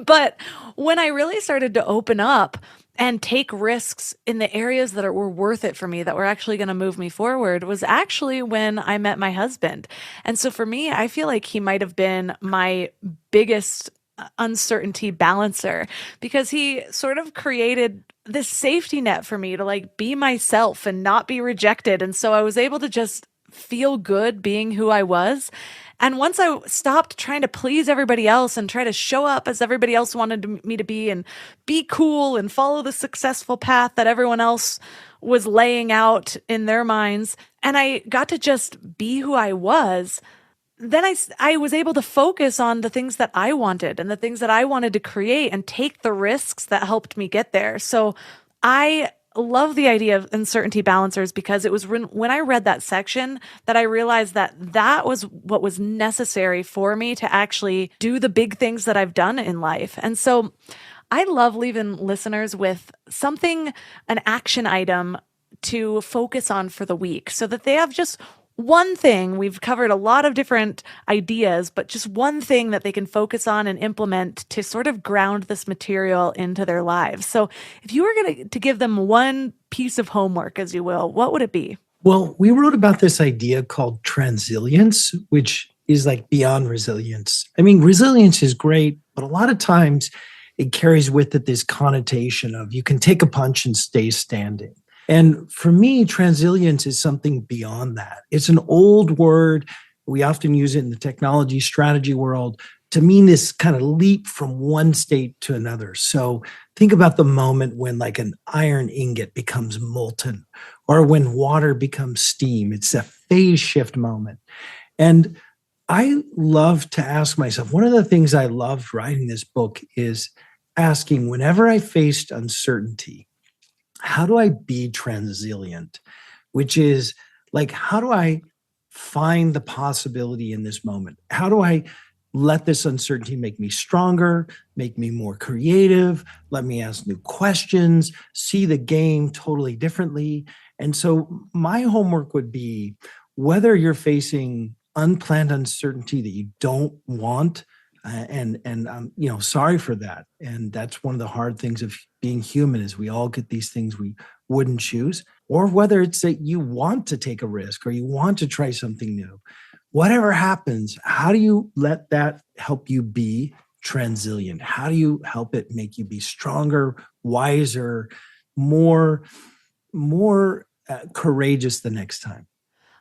But when I really started to open up and take risks in the areas that were worth it for me, that were actually going to move me forward, was actually when I met my husband. And so for me, I feel like he might have been my biggest uncertainty balancer, because he sort of created this safety net for me to like be myself and not be rejected. And so I was able to just feel good being who I was. And once I stopped trying to please everybody else and try to show up as everybody else wanted me to be and be cool and follow the successful path that everyone else was laying out in their minds, and I got to just be who I was, then I was able to focus on the things that I wanted and the things that I wanted to create and take the risks that helped me get there. So I love the idea of uncertainty balancers, because it was when I read that section that I realized that that was what was necessary for me to actually do the big things that I've done in life. And so I love leaving listeners with something, an action item to focus on for the week, so that they have just one thing. We've covered a lot of different ideas, but just one thing that they can focus on and implement to sort of ground this material into their lives. So if you were going to give them one piece of homework, as you will, what would it be? Well, we wrote about this idea called transilience, which is like beyond resilience. I mean, resilience is great, but a lot of times it carries with it this connotation of you can take a punch and stay standing. And for me, transilience is something beyond that. It's an old word. We often use it in the technology strategy world to mean this kind of leap from one state to another. So think about the moment when like an iron ingot becomes molten, or when water becomes steam. It's a phase shift moment. And I love to ask myself, one of the things I loved writing this book is asking, whenever I faced uncertainty, how do I be transilient? Which is like, how do I find the possibility in this moment? How do I let this uncertainty make me stronger, make me more creative, let me ask new questions, see the game totally differently? And so my homework would be, whether you're facing unplanned uncertainty that you don't want, and I'm sorry for that. And that's one of the hard things of being human, is we all get these things we wouldn't choose. Or whether it's that you want to take a risk or you want to try something new. Whatever happens, how do you let that help you be transilient? How do you help it make you be stronger, wiser, more courageous the next time?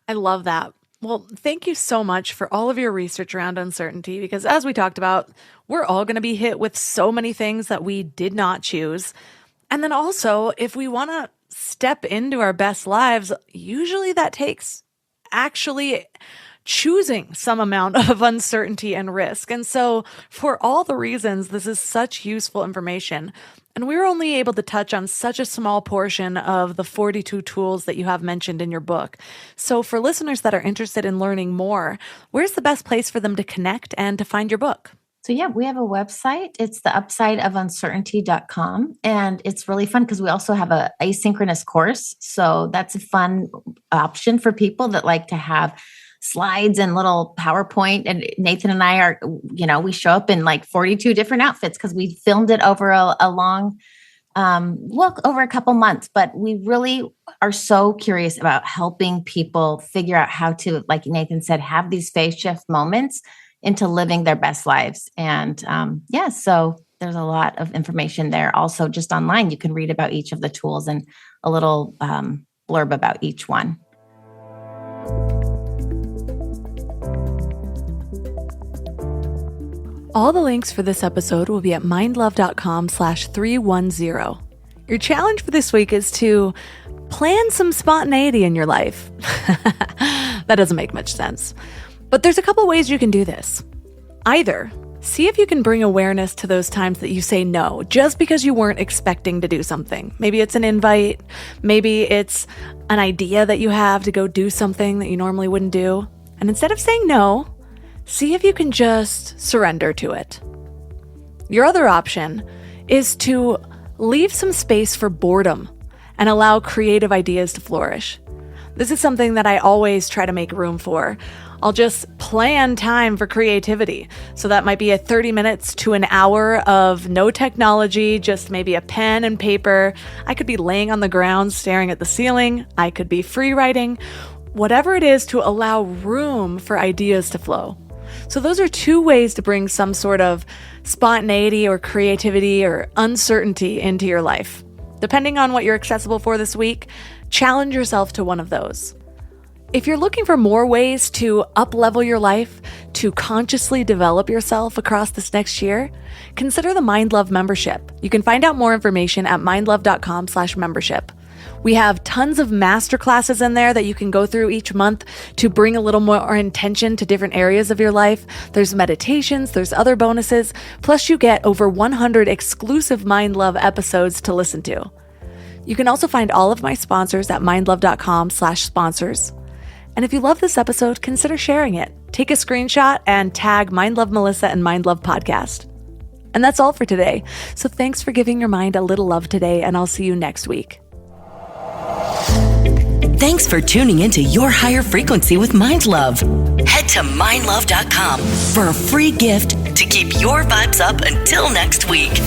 I love that. Well, thank you so much for all of your research around uncertainty, because as we talked about, we're all going to be hit with so many things that we did not choose. And then also, if we want to step into our best lives, usually that takes actually choosing some amount of uncertainty and risk. And so for all the reasons, this is such useful information. And we were only able to touch on such a small portion of the 42 tools that you have mentioned in your book. So for listeners that are interested in learning more, where's the best place for them to connect and to find your book? So yeah, we have a website. It's the upsideofuncertainty.com. And it's really fun because we also have an asynchronous course. So that's a fun option for people that like to have slides and little PowerPoint. And Nathan and I are, we show up in like 42 different outfits because we filmed it over a long, over a couple months. But we really are so curious about helping people figure out how to, like Nathan said, have these phase shift moments into living their best lives. And so there's a lot of information there. Also, just online, you can read about each of the tools and a little blurb about each one. All the links for this episode will be at mindlove.com/310. Your challenge for this week is to plan some spontaneity in your life. That doesn't make much sense. But there's a couple ways you can do this. Either see if you can bring awareness to those times that you say no, just because you weren't expecting to do something. Maybe it's an invite. Maybe it's an idea that you have to go do something that you normally wouldn't do. And instead of saying no, see if you can just surrender to it. Your other option is to leave some space for boredom and allow creative ideas to flourish. This is something that I always try to make room for. I'll just plan time for creativity. So that might be a 30 minutes to an hour of no technology, just maybe a pen and paper. I could be laying on the ground staring at the ceiling. I could be free writing. Whatever it is to allow room for ideas to flow. So those are two ways to bring some sort of spontaneity or creativity or uncertainty into your life. Depending on what you're accessible for this week, challenge yourself to one of those. If you're looking for more ways to up-level your life, to consciously develop yourself across this next year, consider the Mind Love membership. You can find out more information at mindlove.com/membership. We have tons of masterclasses in there that you can go through each month to bring a little more intention to different areas of your life. There's meditations, there's other bonuses, plus you get over 100 exclusive Mind Love episodes to listen to. You can also find all of my sponsors at mindlove.com/sponsors. And if you love this episode, consider sharing it. Take a screenshot and tag Mind Love Melissa and Mind Love Podcast. And that's all for today. So thanks for giving your mind a little love today, and I'll see you next week. Thanks for tuning into Your Higher Frequency with Mind Love. Head to mindlove.com for a free gift to keep your vibes up until next week.